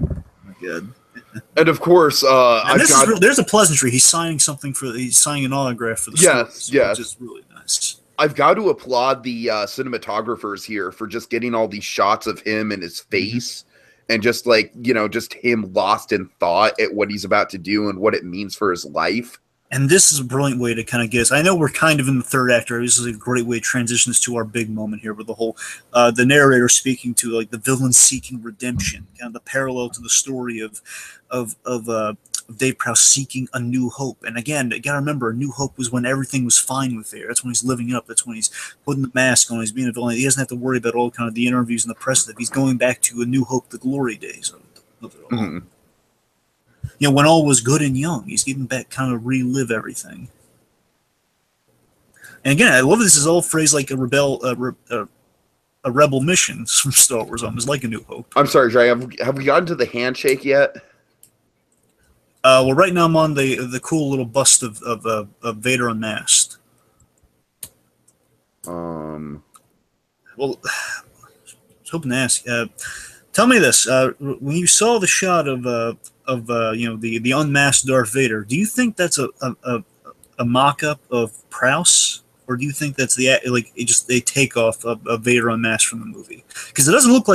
Oh my God. And of course, there's a pleasantry. He's signing an autograph for the yes, which is really nice. I've got to applaud the cinematographers here for just getting all these shots of him and his face, and just just him lost in thought at what he's about to do and what it means for his life. And this is a brilliant way to kind of get us. I know we're kind of in the third act. This is a great way to transition us to our big moment here with the whole, the narrator speaking to like the villain seeking redemption, kind of the parallel to the story of Dave Prowse seeking a new hope. And again, you got to remember, a new hope was when everything was fine with Vader. That's when he's living up. That's when he's putting the mask on. He's being a villain. He doesn't have to worry about all kind of the interviews and the press stuff. He's going back to a new hope, the glory days of it all. Mm-hmm. When all was good and young, he's getting back, kind of relive everything. And again, I love this is all phrased like a rebel mission from Star Wars, almost like A New Hope. I'm sorry, Dre. Have we gotten to the handshake yet? Well, right now I'm on the cool little bust of Vader unmasked. Well, I was hoping to ask. Tell me this: when you saw the shot of the unmasked Darth Vader, do you think that's a mock-up of Prowse, or do you think that's just a takeoff of Vader unmasked from the movie? Because it doesn't look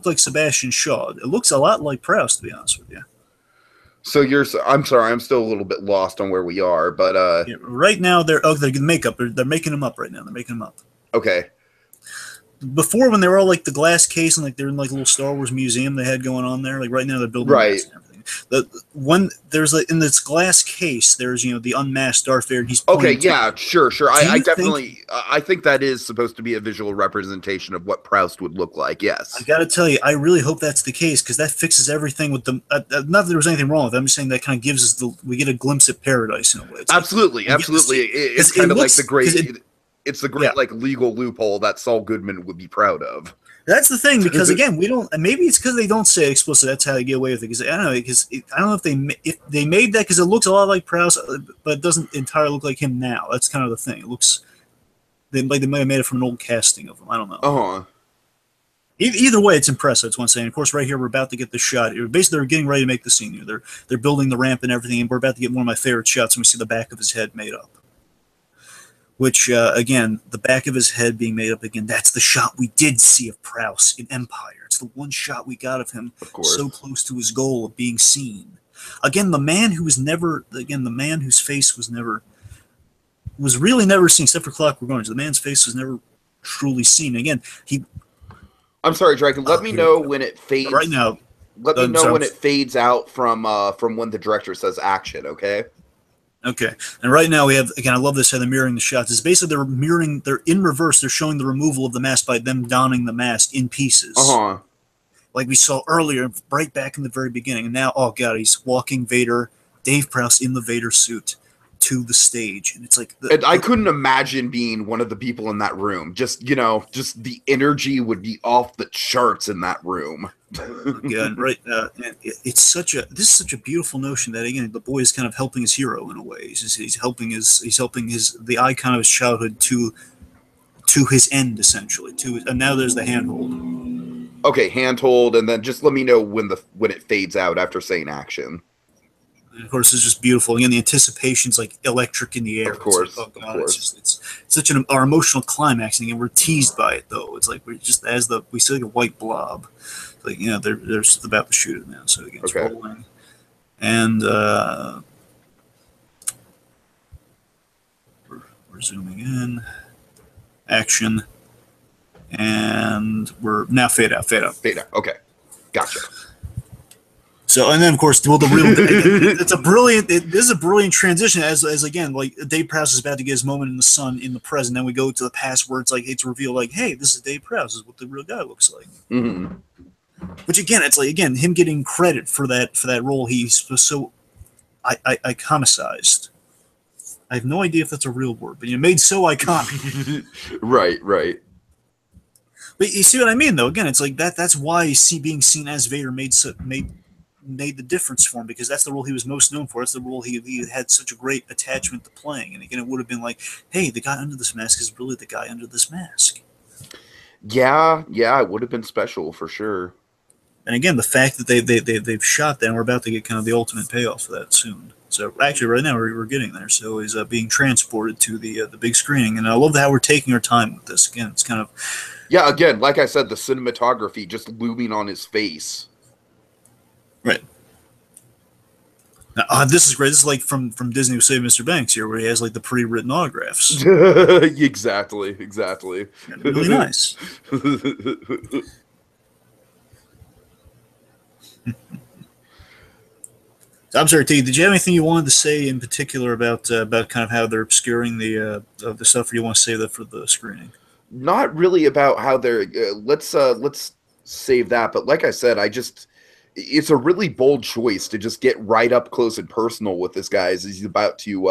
like Sebastian Shaw. It looks a lot like Prowse, to be honest with you. So I'm sorry, I'm still a little bit lost on where we are, but right now they're makeup. They're making them up right now. They're making them up. Okay. Before, when they were all like the glass case and like they're in like a little Star Wars museum they had going on there, like right now they're building right. and everything. When there's in this glass case, there's the unmasked Darth Vader, and he's okay, yeah, sure. I definitely, think, I think that is supposed to be a visual representation of what Proust would look like. Yes, I got to tell you, I really hope that's the case because that fixes everything with the. Not that there was anything wrong with it. I'm just saying that kind of gives us we get a glimpse at paradise in a way. It's absolutely, absolutely. It's kind of like the great. It's the great like legal loophole that Saul Goodman would be proud of. That's the thing, because again, we don't. Maybe it's because they don't say it explicitly. That's how they get away with it. Because I don't know. Because I don't know if they made that because it looks a lot like Proust, but it doesn't entirely look like him now. That's kind of the thing. It looks they might have made it from an old casting of him. I don't know. Either way, it's impressive. It's one saying. Of course, right here we're about to get the shot. Basically, they're getting ready to make the scene here. They're building the ramp and everything, and we're about to get one of my favorite shots when we see the back of his head made up. Which, again, the back of his head being made up again, that's the shot we did see of Proust in Empire. It's the one shot we got of him so close to his goal of being seen. Again, the man whose face was really never seen, except for Clockwork Orange. The man's face was never truly seen. Again, I'm sorry, Dragon. Let me know when it fades. Right now. Let me know when it fades out from when the director says action, okay? Okay, and right now we have, again, I love this how they're mirroring the shots. It's basically they're in reverse. They're showing the removal of the mask by them donning the mask in pieces. Like we saw earlier, right back in the very beginning. And now, oh God, he's walking Vader, Dave Proust in the Vader suit to the stage. And it's like... I couldn't imagine being one of the people in that room. Just the energy would be off the charts in that room. Yeah, right. This is such a beautiful notion that, again, the boy is kind of helping his hero in a way. He's helping the icon of his childhood to his end, essentially. And now there's the handhold. Okay, handhold, and then just let me know when it fades out after saying action. And of course, it's just beautiful. Again, the anticipation's like electric in the air. Of course, like, oh God, it's such our emotional climax, and we're teased by it though. It's like we're just we see like a white blob. Like they're just about to shoot it now. So again, it's rolling, and we're zooming in, action, and we're now fade out. Okay, gotcha. So, and then of course, this is a brilliant transition as again, like Dave Proust is about to get his moment in the sun in the present. Then we go to the past where it's revealed like, hey, this is Dave Proust. This is what the real guy looks like. Mm-hmm. Which again, it's like him getting credit for that role he's so iconicized. I have no idea if that's a real word, but made so iconic. Right. But you see what I mean, though. Again, it's like that's why being seen as Vader made the difference for him, because that's the role he was most known for. That's the role he had such a great attachment to playing. And again, it would have been like, hey, the guy under this mask is really the guy under this mask. Yeah, it would have been special for sure. And again, the fact that they've shot that, and we're about to get kind of the ultimate payoff for that soon. So actually, right now we're getting there. So he's being transported to the big screening, and I love how we're taking our time with this. Again, it's kind of again, like I said, the cinematography just looming on his face. Right. Now, this is great. This is like from Disney Who Saved Mr. Banks here, where he has like the pre-written autographs. Exactly. Really nice. I'm sorry, T. Did you have anything you wanted to say in particular about kind of how they're obscuring the stuff, or you want to save that for the screening? Not really about how they're. Let's save that. But like I said, it's a really bold choice to just get right up close and personal with this guy as he's about to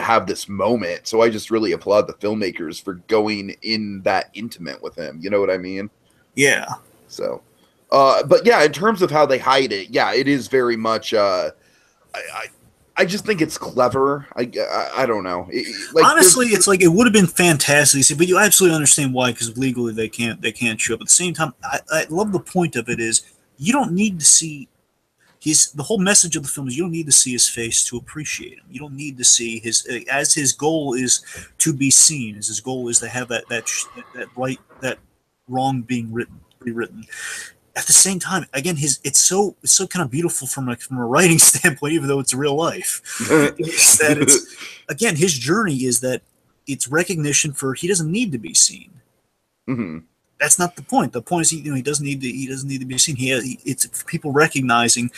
have this moment. So I just really applaud the filmmakers for going in that intimate with him. You know what I mean? Yeah. So. But yeah, in terms of how they hide it, yeah, it is very much. I just think it's clever. I don't know. Honestly, it's like it would have been fantastic, but you absolutely understand why, because legally they can't show up. At the same time, I love the point of it is you don't need to see the whole message of the film is you don't need to see his face to appreciate him. You don't need to see his goal is to be seen. As his goal is to have that wrong being rewritten. At the same time, again, it's so kind of beautiful from a writing standpoint, even though it's real life. Again, his journey is that it's recognition for he doesn't need to be seen. Mm-hmm. that's not the point. The point is, he doesn't need to be seen. It's people recognizing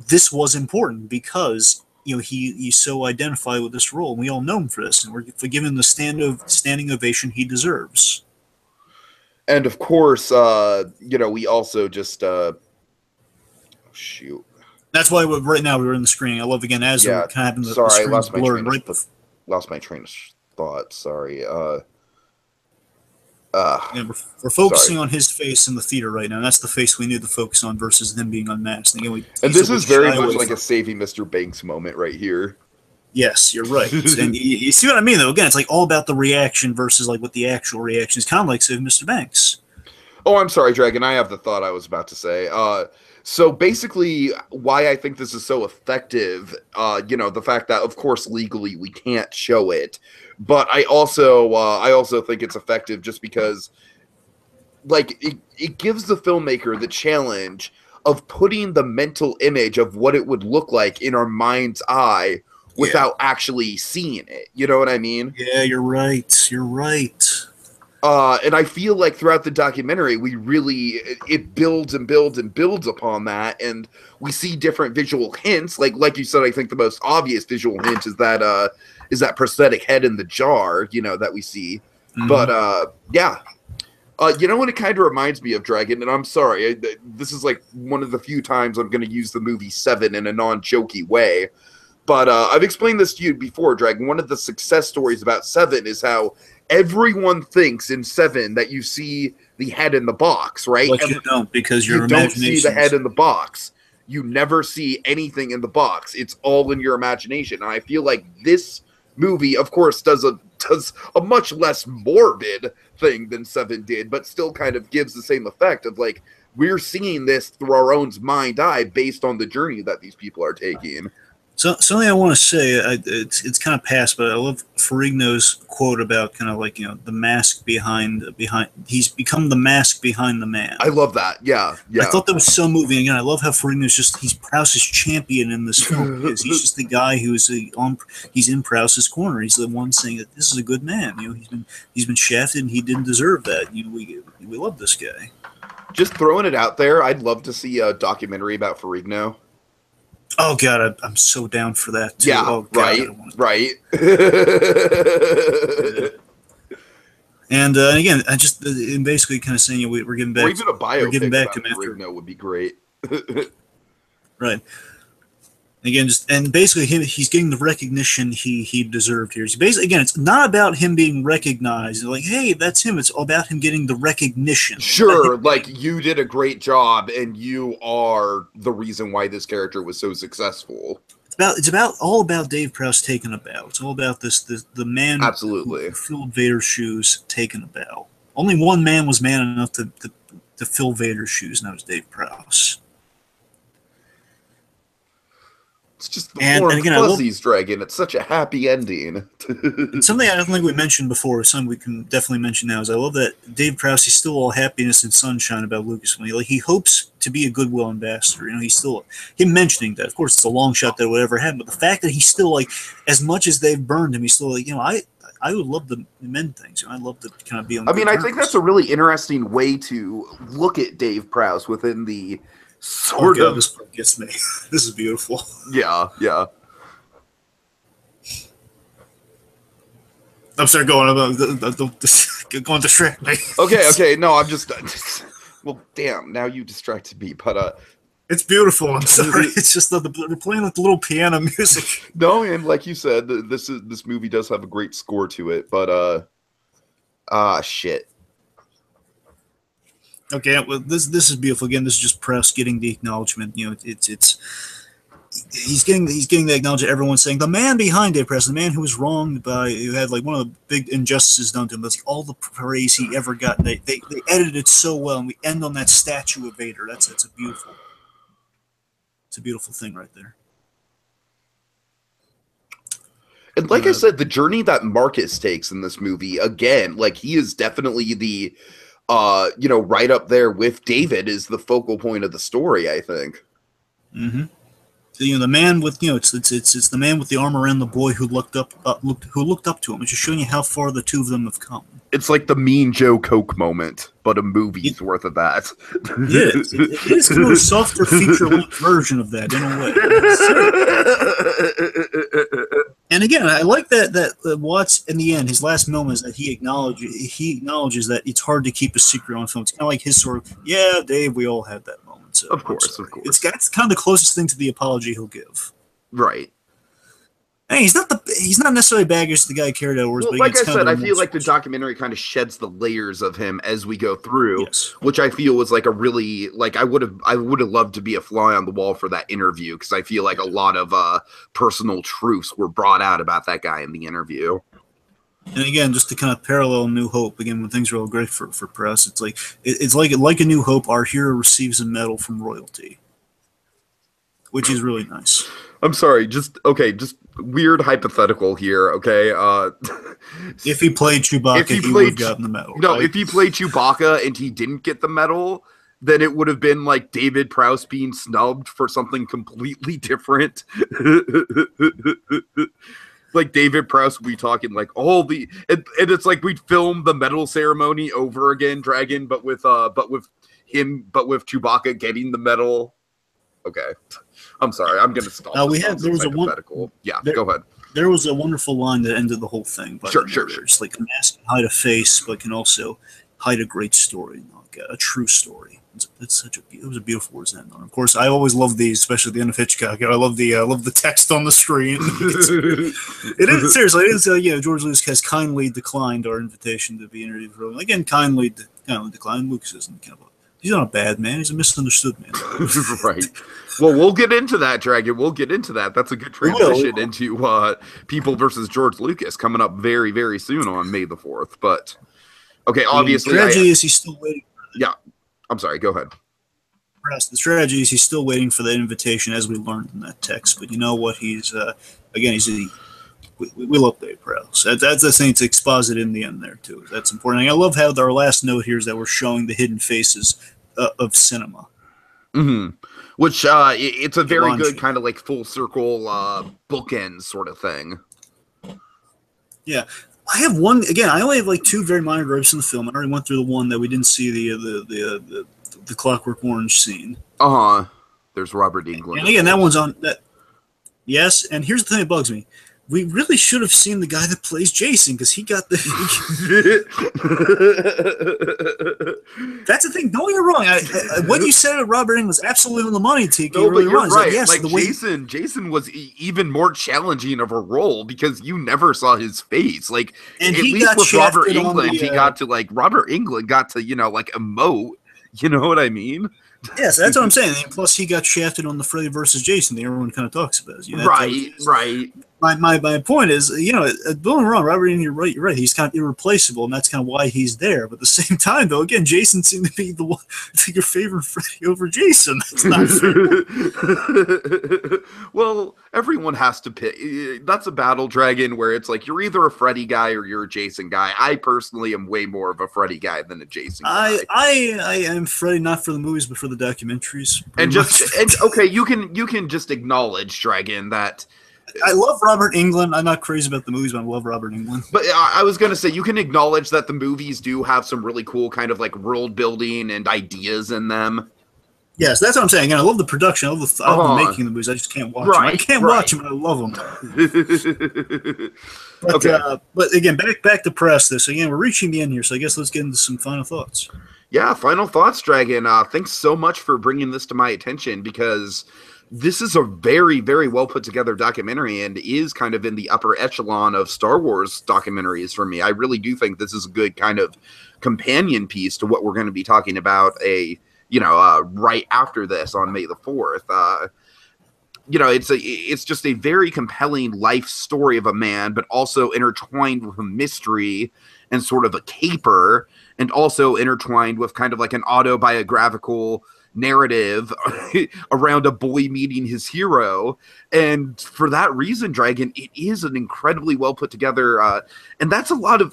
this was important because he's so identified with this role, and we all know him for this, and we're giving the standing ovation he deserves. And of course, we also just shoot. That's why right now we're in the screening. I love again as we're kind of having the screens blurred right before. Lost my train of thought. Sorry. We're focusing on his face in the theater right now. And that's the face we need to focus on versus them being unmasked. And this is very much like a Saving Mr. Banks moment right here. Yes, you're right. And you see what I mean, though? Again, it's like all about the reaction versus like what the actual reaction is. Kind of like Saving Mr. Banks. Oh, I'm sorry, Dragon. I have the thought I was about to say. So basically, why I think this is so effective, the fact that, of course, legally we can't show it, but I also think it's effective just because, like, it gives the filmmaker the challenge of putting the mental image of what it would look like in our mind's eye without actually seeing it. You know what I mean? Yeah, you're right. You're right. And I feel like throughout the documentary, it builds and builds and builds upon that, and we see different visual hints. Like you said, I think the most obvious visual hint is that prosthetic head in the jar, that we see. Mm-hmm. But what it kind of reminds me of, Dragon, and I'm sorry, this is like one of the few times I'm going to use the movie Seven in a non-jokey way. But I've explained this to you before, Dragon. One of the success stories about Seven is how everyone thinks in Seven that you see the head in the box, right? But you don't, because your imagination. You don't see the head in the box. You never see anything in the box. It's all in your imagination. And I feel like this movie, of course, does a much less morbid thing than Seven did, but still kind of gives the same effect of like we're seeing this through our own mind eye based on the journey that these people are taking. So something I want to say, it's kind of past, but I love Ferrigno's quote about kind of like, the mask behind, he's become the mask behind the man. I love that. Yeah. I thought that was so moving. Again, I love how Ferrigno's he's Prowse's champion in this film. Because he's just the guy who's he's in Prowse's corner. He's the one saying that this is a good man. He's been shafted and he didn't deserve that. We love this guy. Just throwing it out there, I'd love to see a documentary about Ferrigno. Oh God, I'm so down for that too. Yeah, oh, God, right. And again, I just basically kind of saying we're giving back. Or even a biopic we're giving back to him after. Ferrigno would be great. Right. Again, basically he's getting the recognition he deserved here. Again, it's not about him being recognized. Like, hey, that's him. It's all about him getting the recognition. Sure, like you did a great job, and you are the reason why this character was so successful. It's all about Dave Prowse taking a bow. It's all about the man absolutely who filled Vader's shoes taking a bow. Only one man was man enough to fill Vader's shoes, and that was Dave Prowse. It's just the warm fuzzies, Dragon. It's such a happy ending. And something I don't think we mentioned before, something we can definitely mention now, is I love that Dave Prowse, he's still all happiness and sunshine about Lucasfilm. He hopes to be a goodwill ambassador. He's still him mentioning that. Of course, it's a long shot that would ever happen, but the fact that he's still like, as much as they've burned him, he's still like, I would love to mend things. I'd love to kind of be on. I mean, I think that's a really interesting way to look at Dave Prowse within the. This part gets me. This is beautiful. Yeah. I'm sorry, don't distract me. Okay. No, I'm just. Well, damn. Now you distracted me, but it's beautiful. I'm sorry. It's just they're playing like the little piano music. No, and like you said, this movie does have a great score to it, but shit. Okay, well, this is beautiful. Again, this is just Prowse getting the acknowledgement. He's getting the acknowledgement. Everyone's saying the man behind Dave Prowse, the man who was wronged who had like one of the big injustices done to him. That's like all the praise he ever got. They edited it so well, and we end on that statue of Vader. It's a beautiful thing right there. And like I said, the journey that Marcus takes in this movie, again, like he is definitely the. Right up there with David is the focal point of the story, I think. Mm-hmm. the man with it's the man with the arm around the boy who looked up to him. It's just showing you how far the two of them have come. It's like the Mean Joe Coke moment, but a movie's worth of that. It is kind of a softer feature-length version of that in a way. And again, I like that Watts in the end, his last moment is that he acknowledges that it's hard to keep a secret on film. It's kind of like his sort of, yeah, Dave, we all had that moment. So of course. It's kind of the closest thing to the apology he'll give. Right. Hey, he's not necessarily baggage the guy carried out. Well, like I said, I feel like the documentary kind of sheds the layers of him as we go through, which I feel was like a really I would have loved to be a fly on the wall for that interview, because I feel like a lot of personal truths were brought out about that guy in the interview. And again, just to kind of parallel New Hope, again, when things are all great for press, it's like a New Hope, our hero receives a medal from royalty, which is really nice. I'm sorry, just weird hypothetical here, okay? If he played Chewbacca, he would have gotten the medal. No, right? if he played Chewbacca and he didn't get the medal, then it would have been like David Prowse being snubbed for something completely different. Like David Prowse, we talking like all the and it's like we'd film the medal ceremony over again, Dragon, but with Chewbacca getting the medal. Okay. I'm sorry. I'm going to stop. Go ahead. There was a wonderful line that ended the whole thing. Sure. It's like a mask can hide a face, but can also hide a great story, like a true story. It was a beautiful words to end on. Of course, I always love these, especially the end of Hitchcock. I love the text on the screen. It is seriously. It is. George Lucas has kindly declined our invitation to be interviewed for. Again, kindly declined. Lucas isn't kind of. He's not a bad man. He's a misunderstood man. Right. Well, we'll get into that, Dragon. We'll get into that. That's a good transition into People versus George Lucas coming up very, very soon on May the 4th. But, okay, obviously. The strategy is he's still waiting. Yeah. I'm sorry. Go ahead. The strategy is he's still waiting for that invitation, as we learned in that text. But you know what? We love Dave Prowse. That's the thing to exposit in the end there, too. That's important. I love how our last note here is that we're showing the hidden faces of cinema. Mm-hmm. Which, it's a very good kind of like full circle bookend sort of thing. Yeah. I have one, again, I only have like two very minor gripes in the film. I already went through the one that we didn't see the Clockwork Orange scene. Uh-huh. There's Robert Englund. And again, that one's on that. Yes, and here's the thing that bugs me. We really should have seen the guy that plays Jason, because he got the. That's the thing. Don't get me wrong. What you said about Robert Englund was absolutely on the money, Tiki. No, but you're right. Like, yes, like Jason was even more challenging of a role because you never saw his face. Like, and at least with Robert Englund, he got to Robert Englund got to emote. You know what I mean? Yes, that's what I'm saying. And plus, he got shafted on the Freddy versus Jason that everyone kind of talks about. Right. My point is, Bill and Ron, Robert, and you're right. He's kind of irreplaceable, and that's kind of why he's there. But at the same time, though, again, Jason seemed to be your favorite Freddy over Jason. That's not fair. Well, everyone has to pick. That's a battle, Dragon, where it's like you're either a Freddy guy or you're a Jason guy. I personally am way more of a Freddy guy than a Jason guy. I am Freddy not for the movies, but for the documentaries. Okay, you can just acknowledge, Dragon, that. I love Robert Englund. I'm not crazy about the movies, but I love Robert Englund. But I was going to say, you can acknowledge that the movies do have some really cool kind of like world building and ideas in them. Yes, that's what I'm saying. And I love the production. I love the making of the movies. I just can't watch them. I can't watch them, and I love them. But again, back to press this. Again, we're reaching the end here, so I guess let's get into some final thoughts. Yeah, final thoughts, Dragon. Thanks so much for bringing this to my attention, because this is a very, very well put together documentary and is kind of in the upper echelon of Star Wars documentaries for me. I really do think this is a good kind of companion piece to what we're going to be talking about right after this on May the 4th. It's just a very compelling life story of a man, but also intertwined with a mystery and sort of a caper, and also intertwined with kind of like an autobiographical narrative around a boy meeting his hero. And for that reason, Dragon, it is an incredibly well put together and that's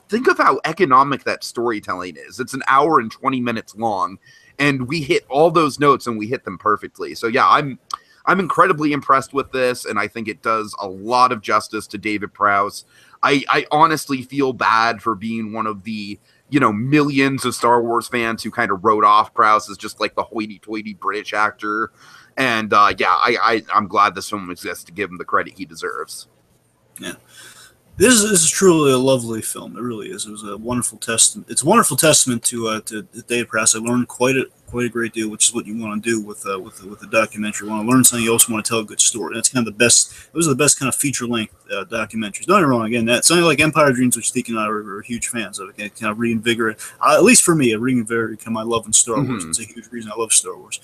think of how economic that storytelling is. It's an hour and 20 minutes long, and we hit all those notes and we hit them perfectly. So yeah, I'm I'm incredibly impressed with this, and I think it does a lot of justice to David Prowse. I honestly feel bad for being one of the, millions of Star Wars fans who kind of wrote off Prowse as just like the hoity-toity British actor. And I'm glad this film exists to give him the credit he deserves. Yeah. This is truly a lovely film. It really is. It was a wonderful testament. It's a wonderful testament to David Prowse. I learned quite a great deal, which is what you want to do with a documentary. You want to learn something. You also want to tell a good story. That's kind of the best. Those are the best kind of feature length documentaries. Don't get me wrong. Again, that something like Empire Dreams, which Tiki and I are huge fans of. It kind of reinvigorate. At least for me, it reinvigorated my love in Star Wars. It's a huge reason I love Star Wars.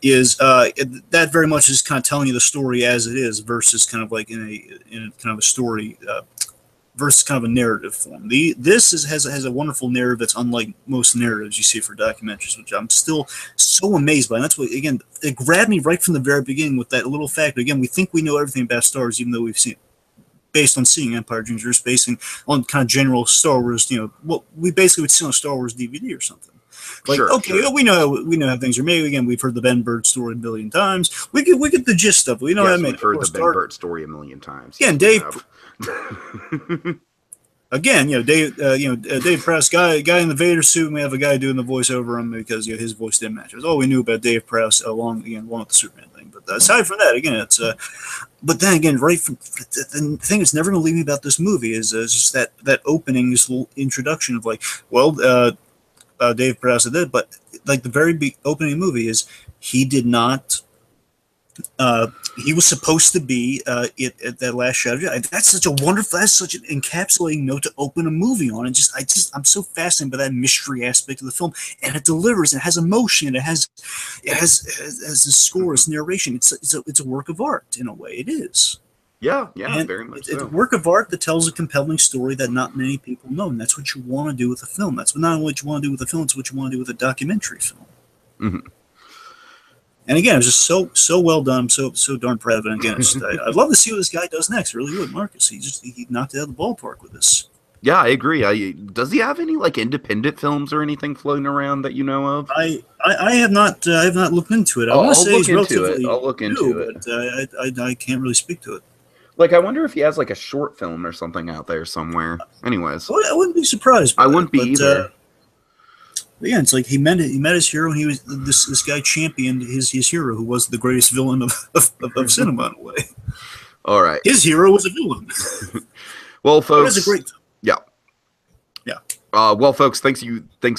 That very much is kind of telling you the story as it is versus kind of like in a kind of a story. Versus kind of a narrative form. This has a wonderful narrative that's unlike most narratives you see for documentaries, which I'm still so amazed by. And that's what, again, it grabbed me right from the very beginning with that little fact. Again, we think we know everything about Star Wars, even though we've seen, based on seeing Empire Dreams, just basing on kind of general Star Wars, what we basically would see on a Star Wars DVD or something. Like, sure. We know how things are made. Again, we've heard the Ben Bird story a million times. We get the gist of it. We know what I mean. We've heard the Ben Bird story a million times. Again, Dave. Again, Dave Prowse, guy in the Vader suit, and we have a guy doing the voice over him because his voice didn't match. That's all we knew about Dave Prowse along with the Superman thing. But aside from that, again, it's. But then again, right from the thing that's never going to leave me about this movie is just that opening, this little introduction of like, Dave Prowse did, but like the very opening movie is he did not. He was supposed to be at that last Shadow. That's such an encapsulating note to open a movie on. And I'm so fascinated by that mystery aspect of the film, and it delivers. It has emotion. It has a score, it's narration. It's a work of art in a way. It is. Yeah, very much. It's a work of art that tells a compelling story that not many people know, and that's what you want to do with a film. That's not only what you want to do with a film; it's what you want to do with a documentary film. Mm-hmm. And again, it was just so well done. I'm so darn proud of it. And again, I'd love to see what this guy does next. I really would, Marcus. He knocked it out of the ballpark with this. Yeah, I agree. Does he have any like independent films or anything floating around that you know of? I have not looked into it. I'll look into it. I'll look into it. But I can't really speak to it. Like, I wonder if he has like a short film or something out there somewhere. Anyways, I wouldn't be surprised. I wouldn't be either. Yeah, it's like he met his hero, and he was this guy championed his hero, who was the greatest villain of cinema in a way. All right, his hero was a villain. Well, folks, it was a great film. Yeah. Well, folks, thanks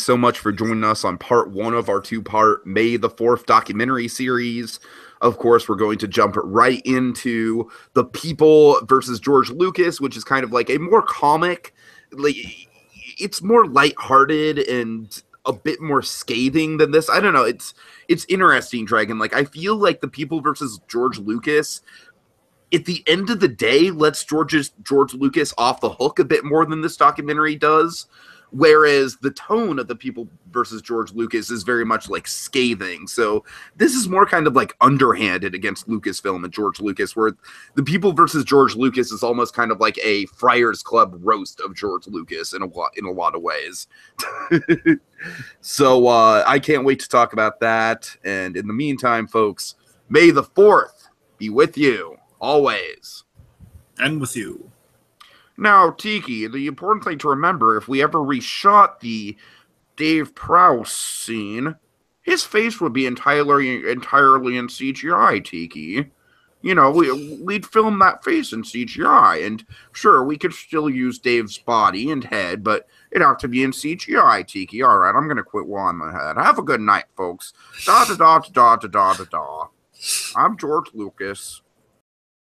so much for joining us on part 1 of our 2-part May the 4th documentary series. Of course, we're going to jump right into The People versus George Lucas, which is kind of like a more comic, like it's more lighthearted and a bit more scathing than this. I don't know. It's interesting, Dragon. Like, I feel like The People versus George Lucas, at the end of the day, lets George Lucas off the hook a bit more than this documentary does. Whereas the tone of The People versus George Lucas is very much like scathing. So this is more kind of like underhanded against Lucasfilm and George Lucas, where The People versus George Lucas is almost kind of like a Friars Club roast of George Lucas in a lot of ways. So I can't wait to talk about that. And in the meantime, folks, May the 4th be with you always. And with you. Now, Tiki, the important thing to remember, if we ever reshot the Dave Prowse scene, his face would be entirely in CGI, Tiki. We'd film that face in CGI, and sure, we could still use Dave's body and head, but it'd have to be in CGI, Tiki. All right, I'm going to quit while I'm ahead. Have a good night, folks. Da-da-da-da-da-da-da-da. I'm George Lucas.